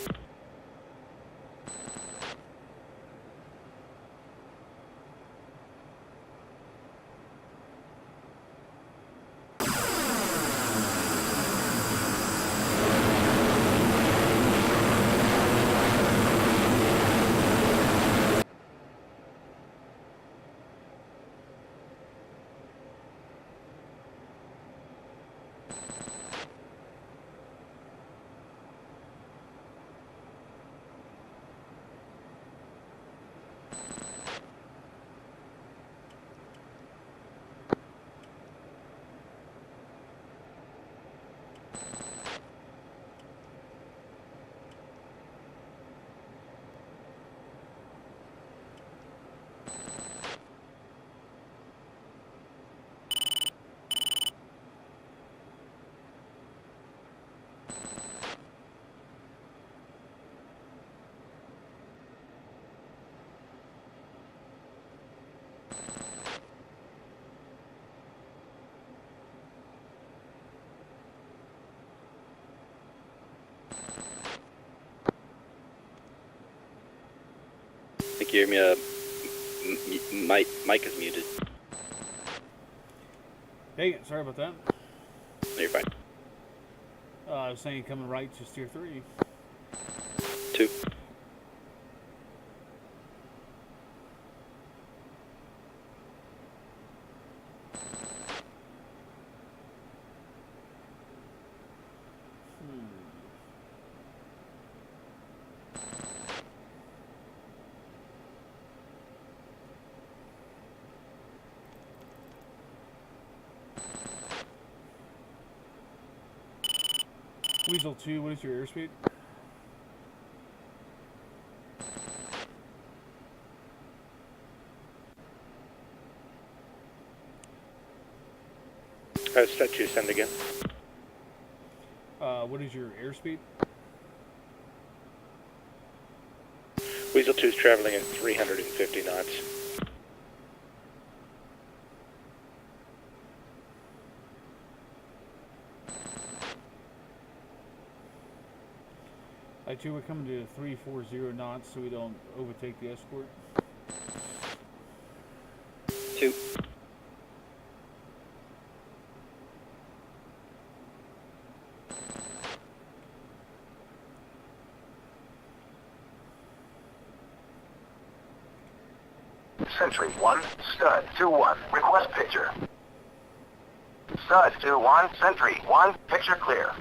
Speaker 8: I think you hear me, mic is muted.
Speaker 2: Dang it, sorry about that.
Speaker 8: No, you're fine.
Speaker 2: I was saying coming right to steer 3.
Speaker 8: Two.
Speaker 2: Weasel 2, what is your airspeed?
Speaker 8: Set to send again.
Speaker 2: What is your airspeed?
Speaker 8: Weasel 2 is traveling at 350 knots.
Speaker 2: I2, we're coming to 340 knots so we don't overtake the escort.
Speaker 8: Two.
Speaker 6: Sentry 1, Stud 2-1, request picture. Stud 2-1, Sentry 1, picture clear.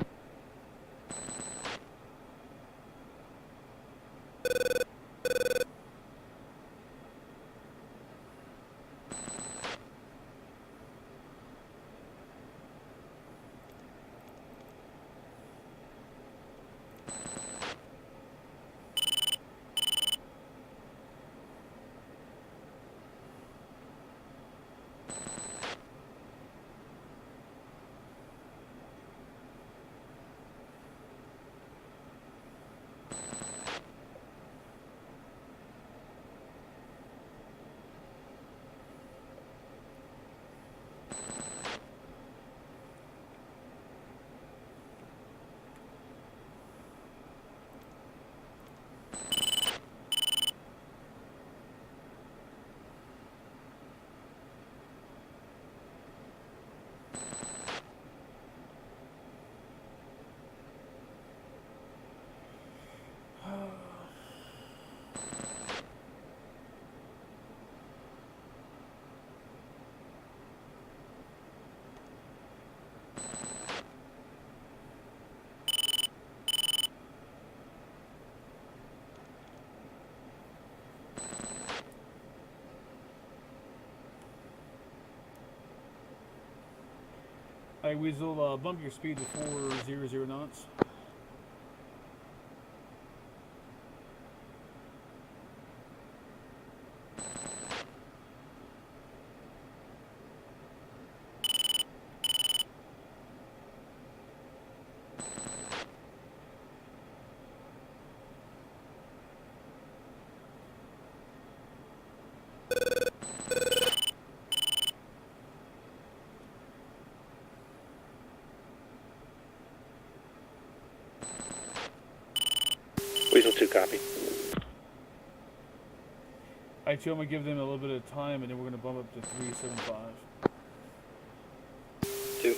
Speaker 2: Alright, Weasel, bump your speed to 400 knots.
Speaker 8: Weasel 2, copy.
Speaker 2: Alright, 2, I'm gonna give them a little bit of time, and then we're gonna bump up to 375.
Speaker 8: 2.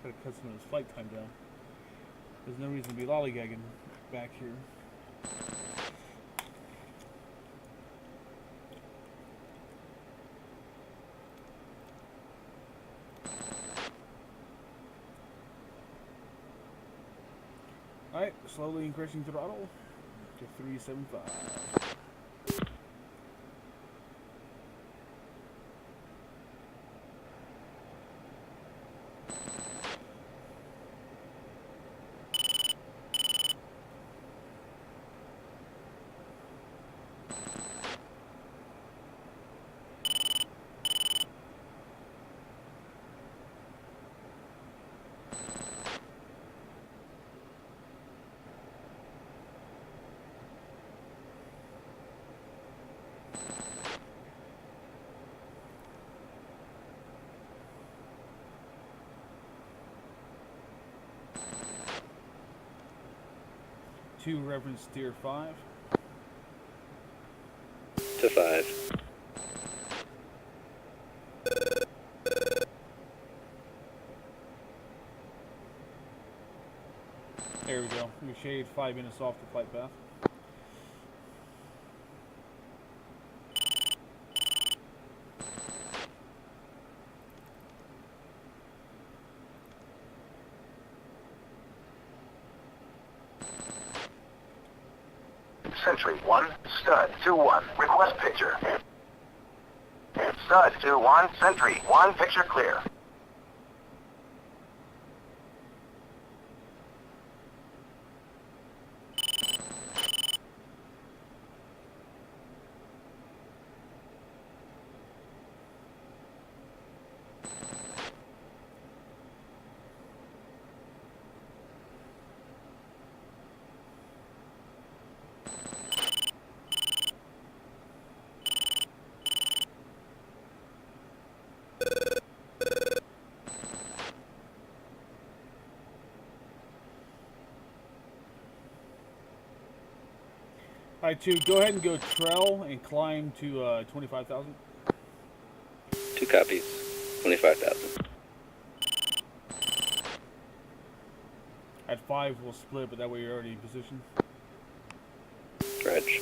Speaker 2: Gotta cut some of this flight time down. There's no reason to be lollygagging back here. Alright, slowly increasing throttle to 375. Two reference steer 5.
Speaker 8: To 5.
Speaker 2: There we go. We shade 5 minutes off the flight path.
Speaker 6: Sentry 1, Stud 2-1, request picture. Stud 2-1, Sentry 1, picture clear.
Speaker 2: Alright, 2, go ahead and go trail and climb to 25,000.
Speaker 8: 2 copies. 25,000.
Speaker 2: At 5, we'll split, but that way you're already in position.
Speaker 8: Reg.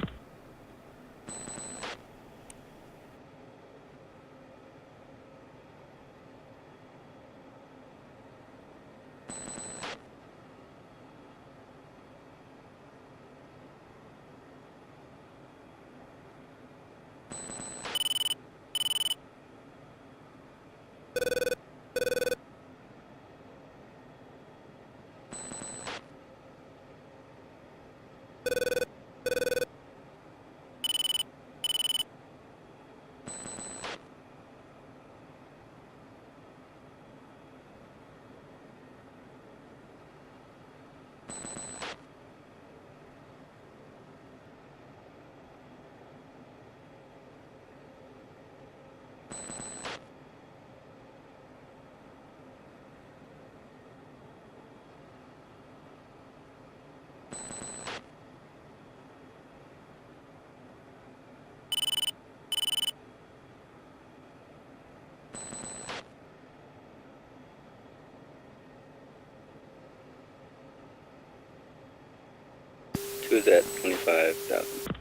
Speaker 8: Who's at 25,000?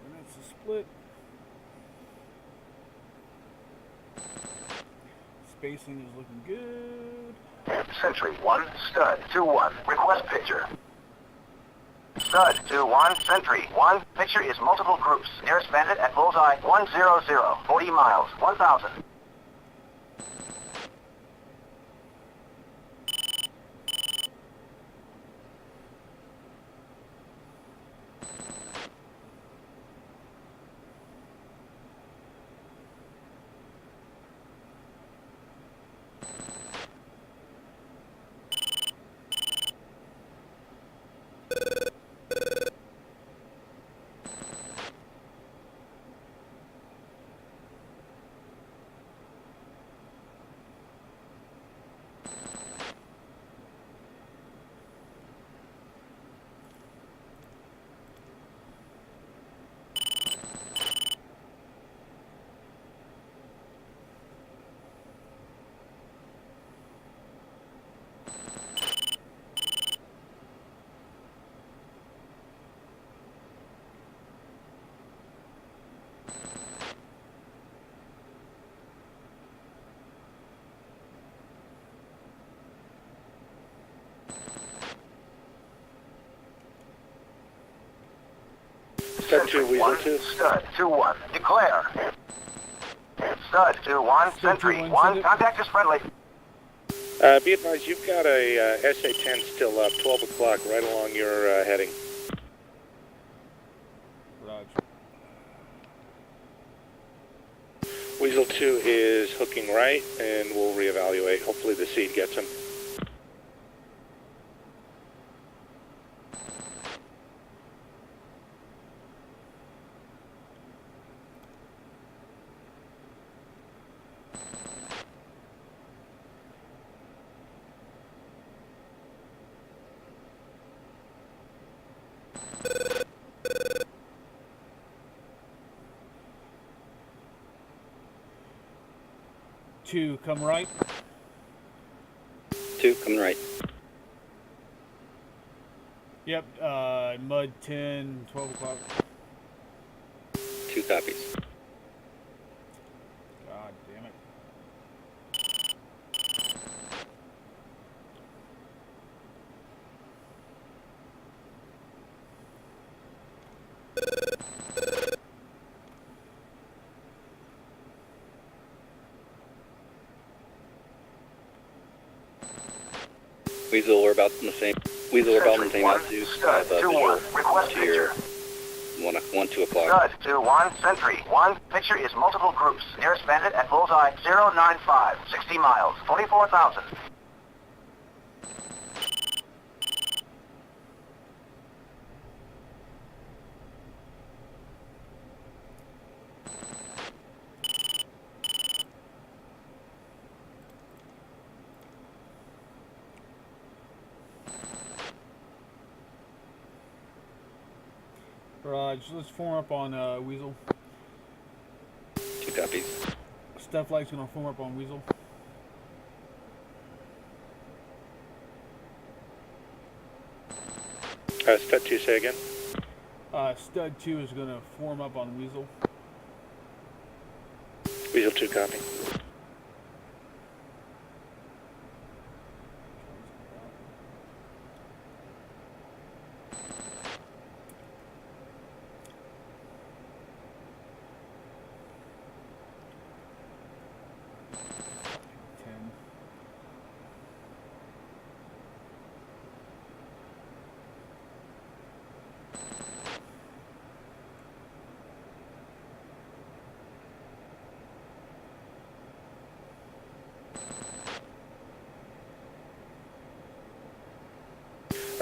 Speaker 2: minutes to split. Spacing is looking good.
Speaker 6: Sentry 1, Stud 2-1, request picture. Stud 2-1, Sentry 1, picture is multiple groups. Nearest bandit at bullseye 100, 40 miles, 1000.
Speaker 8: Stud 2, Weasel 2.
Speaker 6: Stud 2-1, declare. Stud 2-1, Sentry 1, contact is friendly.
Speaker 8: Be advised, you've got a SA-10 still up, 12 o'clock, right along your heading.
Speaker 2: Roger.
Speaker 8: Weasel 2 is hooking right, and we'll reevaluate. Hopefully the seed gets him.
Speaker 2: Two, come right.
Speaker 3: 2, coming right.
Speaker 2: Yep, mud 10, 12 o'clock.
Speaker 3: 2 copies.
Speaker 2: God damn it.
Speaker 3: Weasel, we're about in the same. Weasel, we're about in the same altitude.
Speaker 6: Stud 2-1, request
Speaker 3: To your
Speaker 6: picture.
Speaker 3: 2 o'clock.
Speaker 6: Stud 2-1, Sentry 1, picture is multiple groups. Nearest bandit at bullseye 095, 60 miles, 44,000.
Speaker 2: Raj, let's form up on Weasel.
Speaker 3: 2 copies.
Speaker 2: Stuff Light's gonna form up on Weasel.
Speaker 8: Stud 2, say again.
Speaker 2: Stud 2 is gonna form up on Weasel.
Speaker 8: Weasel 2, copy.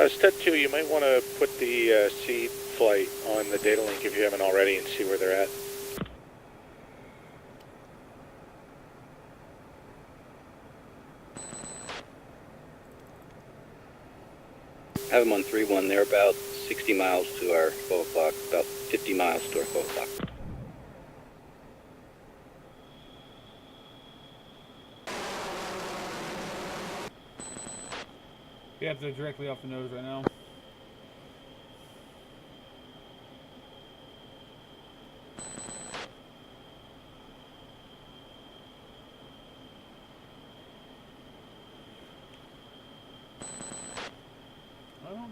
Speaker 8: Stud 2, you might want to put the seed flight on the data link if you haven't already and see where they're at.
Speaker 3: Have them on 3-1. They're about 60 miles to our 12 o'clock, about 50 miles to our 12 o'clock.
Speaker 2: Yeah, they're directly off the nose right now.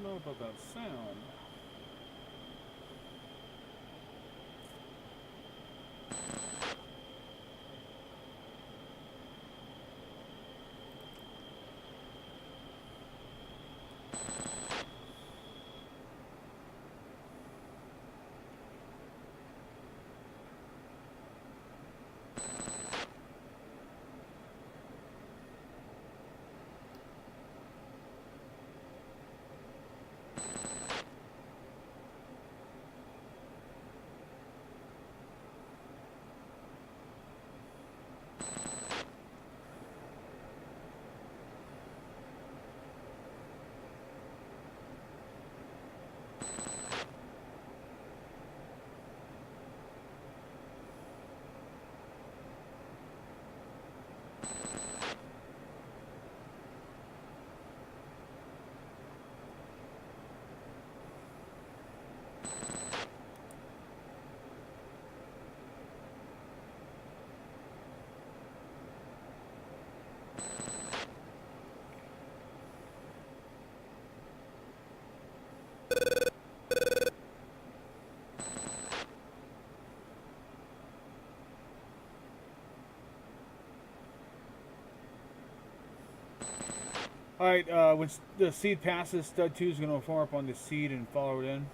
Speaker 2: don't know about that sound. Alright, when the seed passes, stud 2 is going to form up on the seed and follow it in.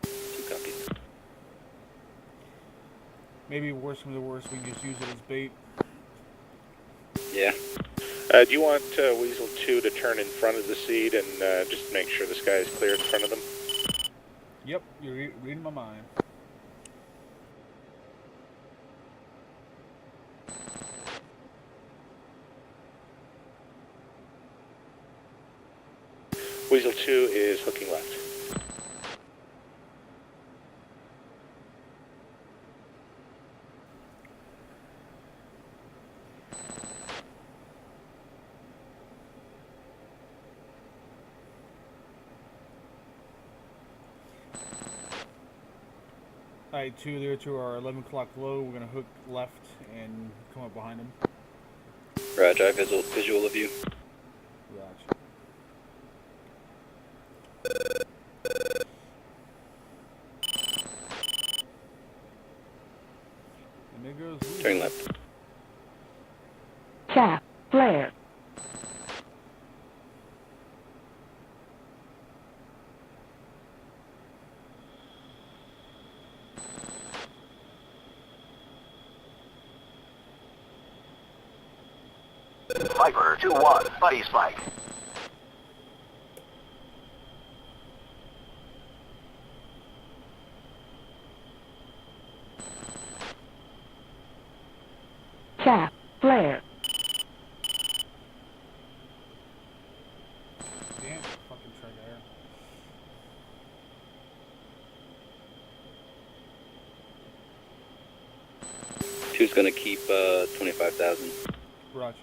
Speaker 3: Two copies.
Speaker 2: Maybe worse from the worst, we can just use it as bait.
Speaker 3: Yeah.
Speaker 8: Do you want Weasel 2 to turn in front of the seed and just make sure the sky is clear in front of them?
Speaker 2: Yep, you're reading my mind.
Speaker 8: Weasel 2 is hooking left.
Speaker 2: Alright, 2 there to our 11 o'clock low. We're going to hook left and come up behind them.
Speaker 3: Roger, I have visual of you.
Speaker 2: Gotcha. And there goes Weasel.
Speaker 3: Turning left.
Speaker 7: Chaff, flare.
Speaker 6: Viper 2-1, buddy spike.
Speaker 7: Chaff, flare.
Speaker 2: Damn, fucking trigger.
Speaker 3: Two's gonna keep 25,000.
Speaker 2: Roger.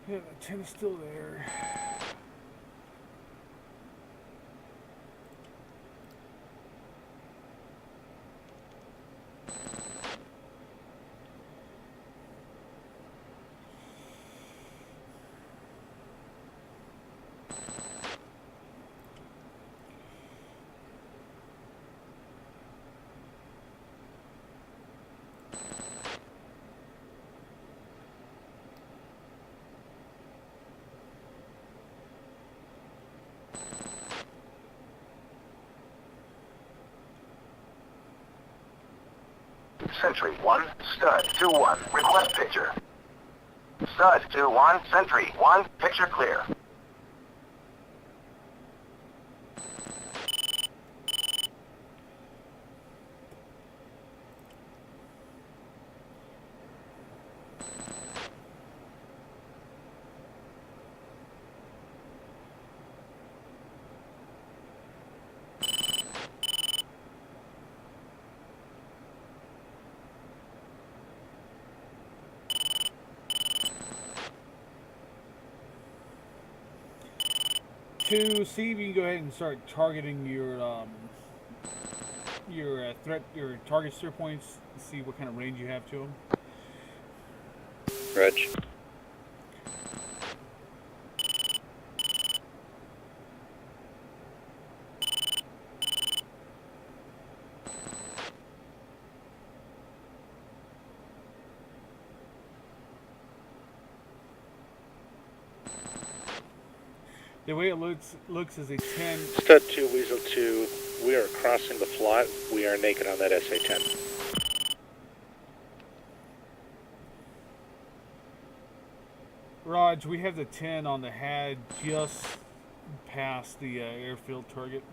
Speaker 2: Yeah, the 10 is still there.
Speaker 6: Sentry 1, Stud 2-1, request picture. Stud 2-1, Sentry 1, picture clear.
Speaker 2: 2, see if you can go ahead and start targeting your target steer points. See what kind of range you have to them.
Speaker 3: Reg.
Speaker 2: The way it looks is a 10.
Speaker 8: Stud 2, Weasel 2, we are crossing the flot. We are naked on that SA-10.
Speaker 2: Raj, we have the 10 on the HAD just past the airfield target.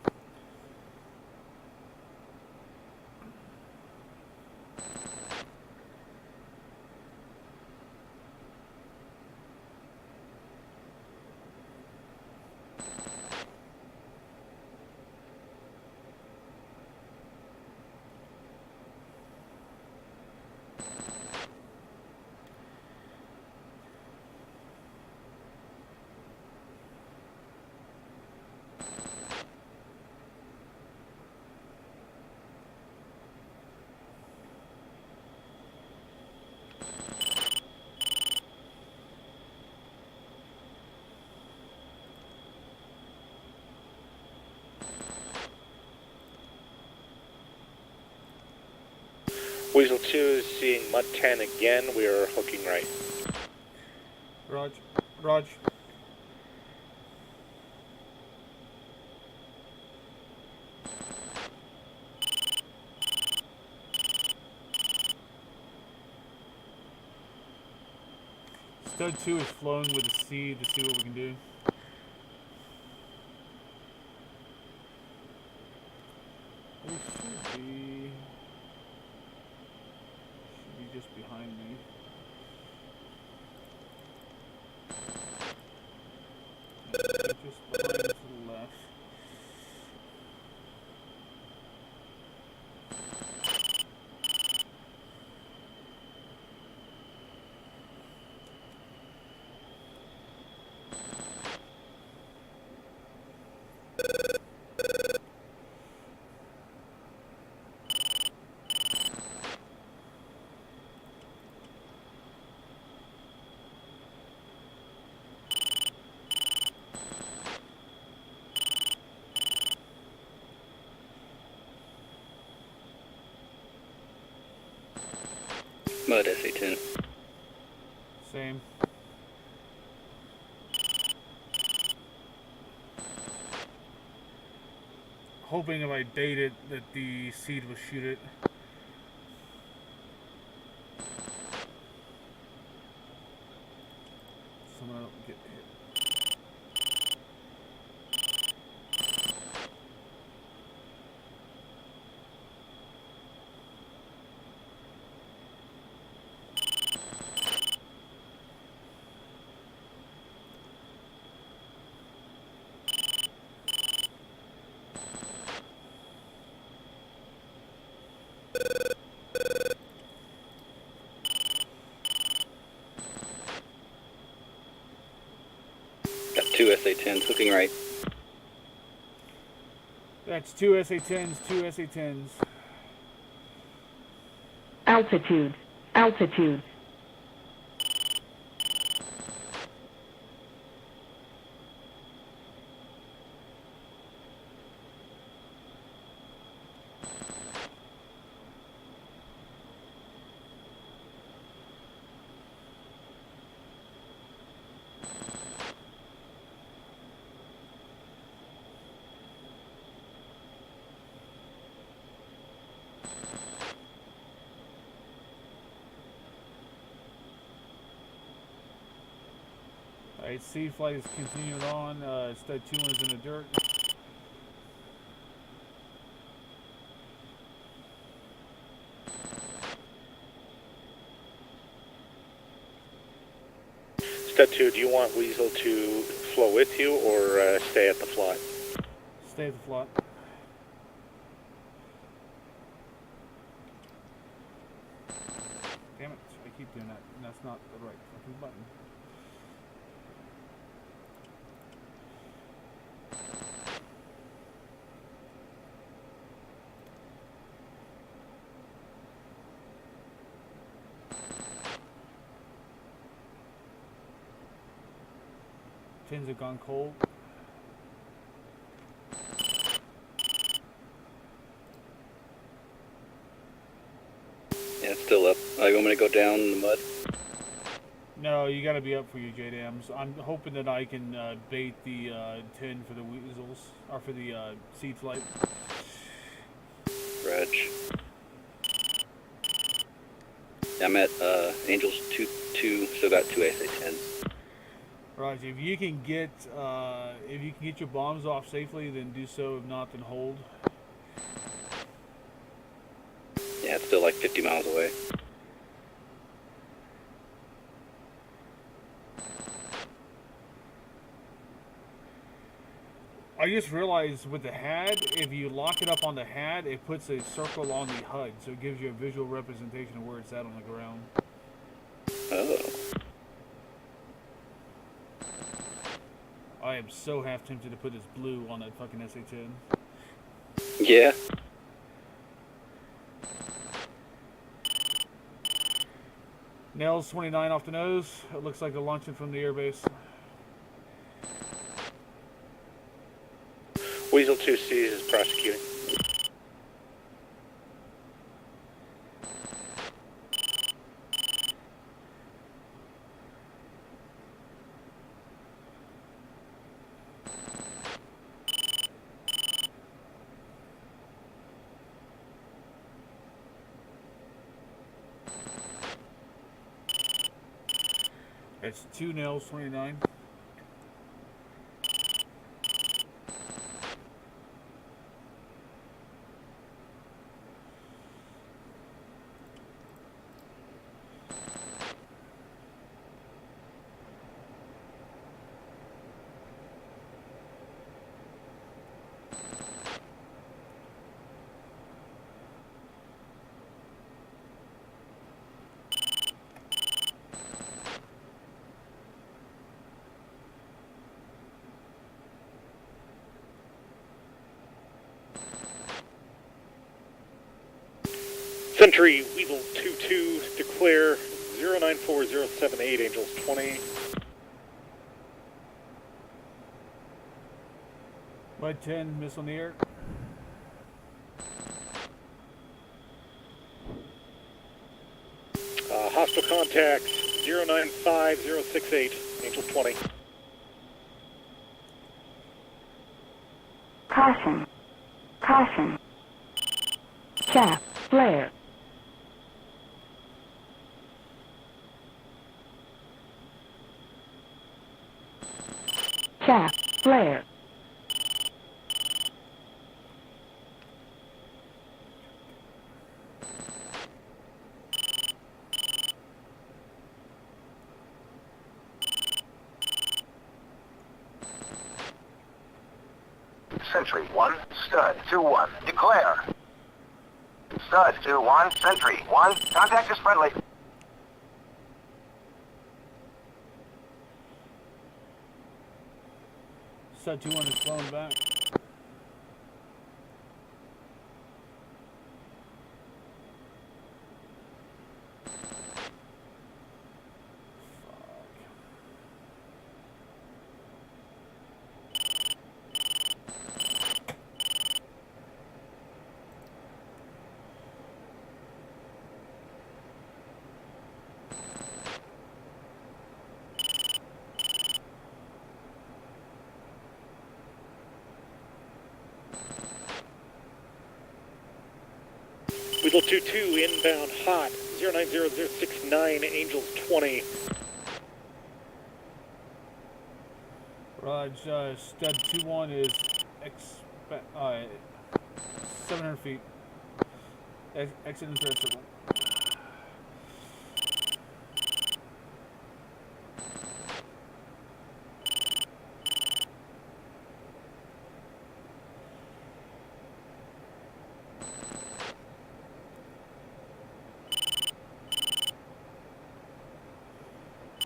Speaker 8: Weasel 2 is seeing Mud 10 again. We are hooking right.
Speaker 2: Raj. Stud 2 is flowing with the seed to see what we can do. They should be just behind me. Just behind to the left.
Speaker 3: Mud SA-10.
Speaker 2: Same. Hoping if I bait it that the seed will shoot it. Someone else get hit.
Speaker 3: Got 2 SA-10s hooking right.
Speaker 2: That's 2 SA-10s, 2 SA-10s.
Speaker 7: Altitude. Altitude.
Speaker 2: Alright, seed flight is continuing on. Stud 2 is in the dirt.
Speaker 8: Stud 2, do you want Weasel to flow with you or stay at the flot?
Speaker 2: Stay at the flot. Damn it, I keep doing that. And that's not the right fucking button. 10s have gone cold.
Speaker 3: Yeah, it's still up. You want me to go down in the mud?
Speaker 2: No, you got to be up for your JDAMs. I'm hoping that I can bait the 10 for the weasels, or for the seed flight.
Speaker 3: Reg. Yeah, I'm at Angels 2-2, still got 2 SA-10s.
Speaker 2: Roger. If you can get your bombs off safely, then do so. If not, then hold.
Speaker 3: Yeah, it's still like 50 miles away.
Speaker 2: I just realized with the HAD, if you lock it up on the HAD, it puts a circle on the HUD, so it gives you a visual representation of where it's at on the ground.
Speaker 3: Oh.
Speaker 2: I am so half tempted to put this blue on that fucking SA-10.
Speaker 3: Yeah.
Speaker 2: Nails 29 off the nose. It looks like they're launching from the airbase.
Speaker 8: Weasel 2C is prosecuting.
Speaker 2: It's 2 nails 29.
Speaker 8: Sentry, Weasel 2-2, declare 094078, Angels 20.
Speaker 2: Red 10, missile in the air.
Speaker 8: Hostile contact 095068, Angels 20.
Speaker 7: Caution. Caution. Shaft flare. Shaft flare.
Speaker 6: Sentry 1, Stud 2-1, declare. Stud 2-1, Sentry 1, contact is friendly.
Speaker 2: Stud 2-1 is flowing back.
Speaker 8: Weasel 2-2, inbound hot 090069, Angels 20.
Speaker 2: Raj, Stud 2-1 is 700 feet. Exiting threat circle.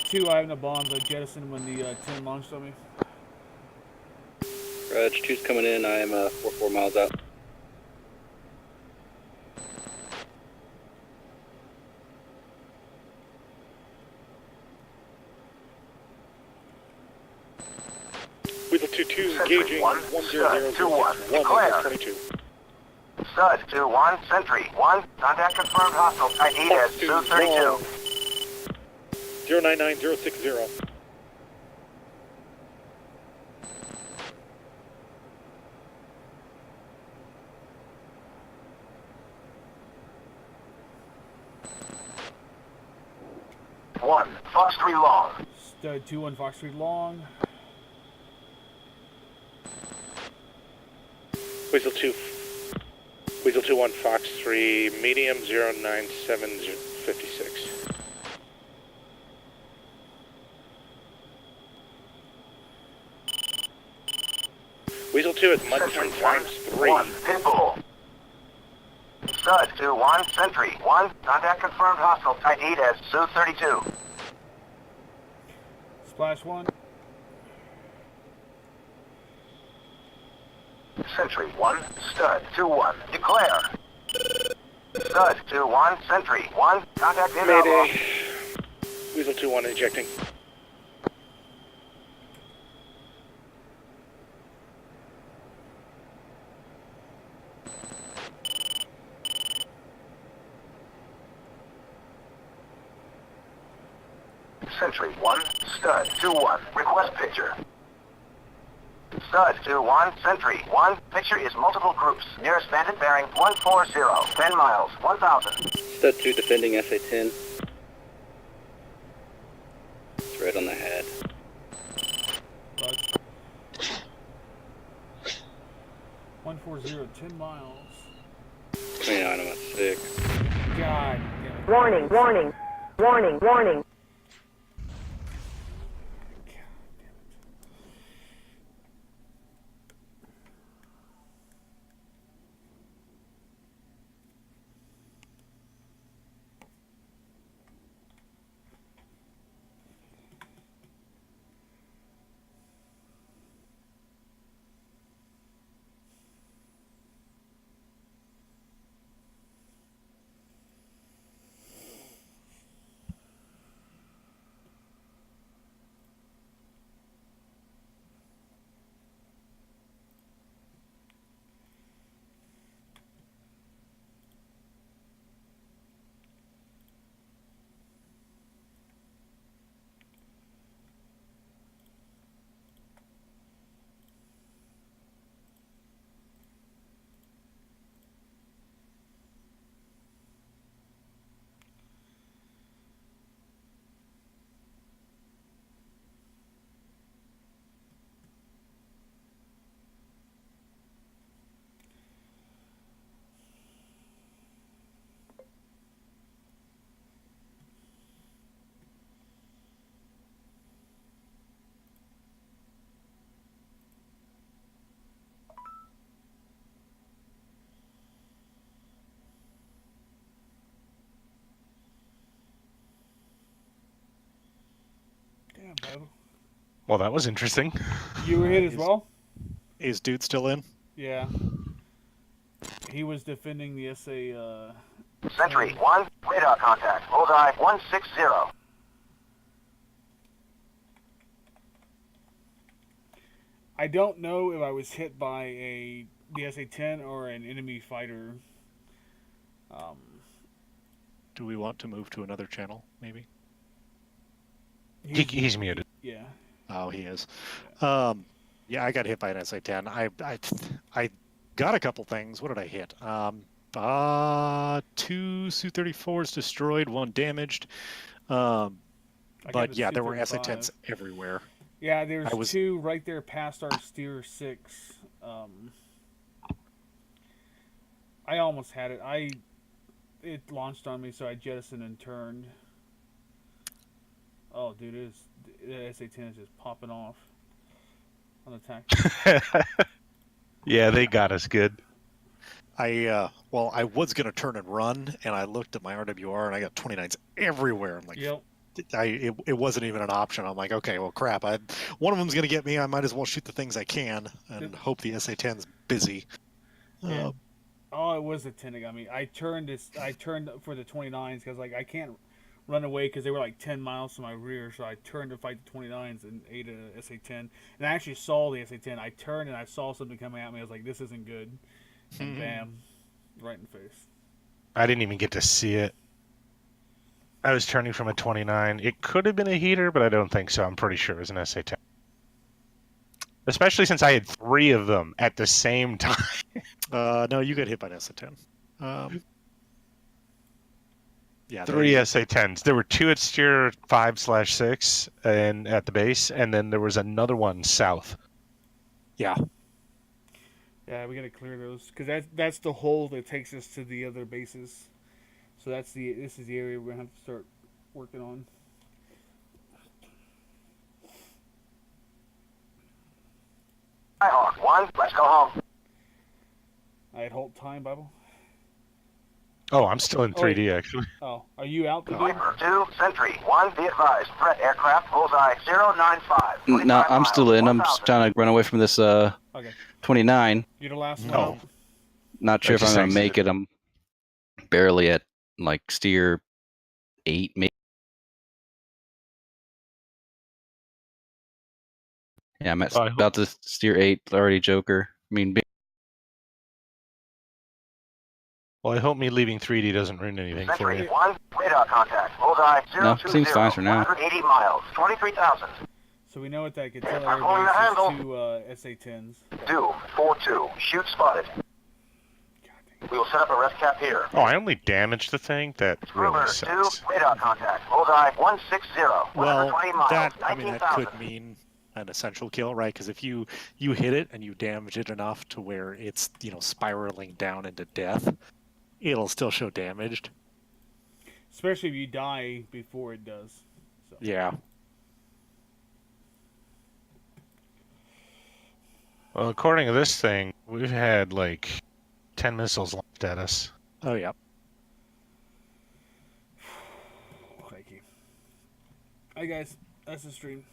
Speaker 2: Two, I have no bombs. I jettisoned when the 10 launched on me.
Speaker 3: Reg, 2's coming in. I am 4 miles out.
Speaker 8: Weasel 2-2
Speaker 6: Sentry
Speaker 8: engaging
Speaker 6: 1,
Speaker 8: 10061
Speaker 6: declare.
Speaker 8: 22.
Speaker 6: Stud 2-1, Sentry 1, contact confirmed hostile type ES, Sioux 32.
Speaker 8: 099060.
Speaker 6: One, Fox 3 long.
Speaker 2: Stud 2-1 Fox 3 long.
Speaker 8: Weasel 2, Weasel 2-1 Fox 3, medium 09756. Weasel 2 is mud
Speaker 6: Sentry
Speaker 8: ton
Speaker 6: 1,
Speaker 8: times 3.
Speaker 6: 1, Pitbull. Stud 2-1, Sentry 1, contact confirmed hostile type ES, Sioux 32.
Speaker 2: Splash 1.
Speaker 6: Sentry 1, Stud 2-1, declare. Stud 2-1, Sentry 1, contact inbound.
Speaker 8: Mayday. Weasel 2-1 ejecting.
Speaker 6: Sentry 1, Stud 2-1, request picture. Stud 2-1, Sentry 1, picture is multiple groups. Nearest bandit bearing 140, 10 miles, 1,000.
Speaker 9: Stud 2 defending SA-10. It's right on the head.
Speaker 2: Bug. 140, 10 miles.
Speaker 9: 29, I'm at 6.
Speaker 2: God damn it.
Speaker 7: Warning, warning, warning, warning.
Speaker 2: Damn, bro.
Speaker 1: Well, that was interesting.
Speaker 2: You were hit as well?
Speaker 4: Is dude still in?
Speaker 2: Yeah. He was defending the SA,
Speaker 6: Sentry 1, radar contact, bullseye 160.
Speaker 2: I don't know if I was hit by the SA-10 or an enemy fighter.
Speaker 4: Do we want to move to another channel, maybe?
Speaker 1: He's muted.
Speaker 2: Yeah.
Speaker 4: Oh, he is. Yeah, I got hit by an SA-10. I got a couple things. What did I hit? 2 Su-34s destroyed, 1 damaged.
Speaker 2: I got
Speaker 4: But
Speaker 2: a
Speaker 4: yeah, there were
Speaker 2: Su-35.
Speaker 4: SA-10s everywhere.
Speaker 2: Yeah, there's
Speaker 4: I was-
Speaker 2: 2 right there past our Steer 6. I almost had it. It launched on me, so I jettisoned and turned. Oh, dude, the SA-10 is just popping off on attack.
Speaker 1: Yeah, they got us good.
Speaker 4: I was gonna turn and run, and I looked at my RWR, and I got 29s everywhere. I'm like,
Speaker 2: Yep.
Speaker 4: it wasn't even an option. I'm like, okay, well, crap. One of them's gonna get me. I might as well shoot the things I can and hope the SA-10's busy.
Speaker 2: Yeah. Oh, it was the 10 that got me. I turned for the 29s because like I can't run away because they were like 10 miles to my rear. So I turned to fight the 29s and ate a SA-10. And I actually saw the SA-10. I turned and I saw something coming at me. I was like, this isn't good. And bam, right in the face.
Speaker 1: I didn't even get to see it. I was turning from a 29. It could have been a heater, but I don't think so. I'm pretty sure it was an SA-10. Especially since I had 3 of them at the same time.
Speaker 4: No, you got hit by an SA-10. Yeah,
Speaker 1: 3 SA-10s. There were 2 at steer 5/6 and at the base, and then there was another one south.
Speaker 4: Yeah.
Speaker 2: Yeah, we gotta clear those because that's the hole that takes us to the other bases. So this is the area we're gonna have to start working on.
Speaker 6: Nighthawk 1, let's go home.
Speaker 2: I had halt time, Bible.
Speaker 1: Oh, I'm still in 3D, actually.
Speaker 2: Oh, are you out to
Speaker 6: Viper 2, Sentry 1, be advised. Threat aircraft, bullseye 095.
Speaker 3: No,
Speaker 6: 25
Speaker 3: I'm still
Speaker 6: miles,
Speaker 3: in. I'm
Speaker 6: 1,000.
Speaker 3: just trying to run away from this
Speaker 2: Okay.
Speaker 3: 29.
Speaker 2: You're the last one
Speaker 1: No.
Speaker 2: out.
Speaker 3: Not sure
Speaker 1: I
Speaker 3: if I'm
Speaker 1: just
Speaker 3: going to make
Speaker 1: exited.
Speaker 3: it. I'm barely at like steer 8, maybe. Yeah, I'm at
Speaker 1: Oh, I hope-
Speaker 3: about to steer 8. Already Joker. I mean,
Speaker 1: Well, I hope me leaving 3D doesn't ruin anything for
Speaker 6: Sentry
Speaker 1: you.
Speaker 6: 1, radar contact, bullseye 020.
Speaker 3: No, seems fine for now.
Speaker 6: 180 miles, 23,000.
Speaker 2: So we know what that gets. Tell
Speaker 6: I'm pulling the
Speaker 2: everybody
Speaker 6: handle.
Speaker 2: it's 2 SA-10s.
Speaker 6: Doom 4-2, shoot spotted. We will set up a rest cap here.
Speaker 1: Oh, I only damaged the thing? That really
Speaker 6: Rumor 2,
Speaker 1: sucks.
Speaker 6: radar contact, bullseye 160.
Speaker 4: Well,
Speaker 6: 120 miles,
Speaker 4: that
Speaker 6: 19,000.
Speaker 4: could mean an essential kill, right? Because if you hit it and you damage it enough to where it's spiraling down into death, it'll still show damaged.
Speaker 2: Especially if you die before it does. So.
Speaker 4: Yeah.
Speaker 1: Well, according to this thing, we've had like 10 missiles launched at us.
Speaker 4: Oh yeah.
Speaker 2: Thank you. Alright guys, that's the stream.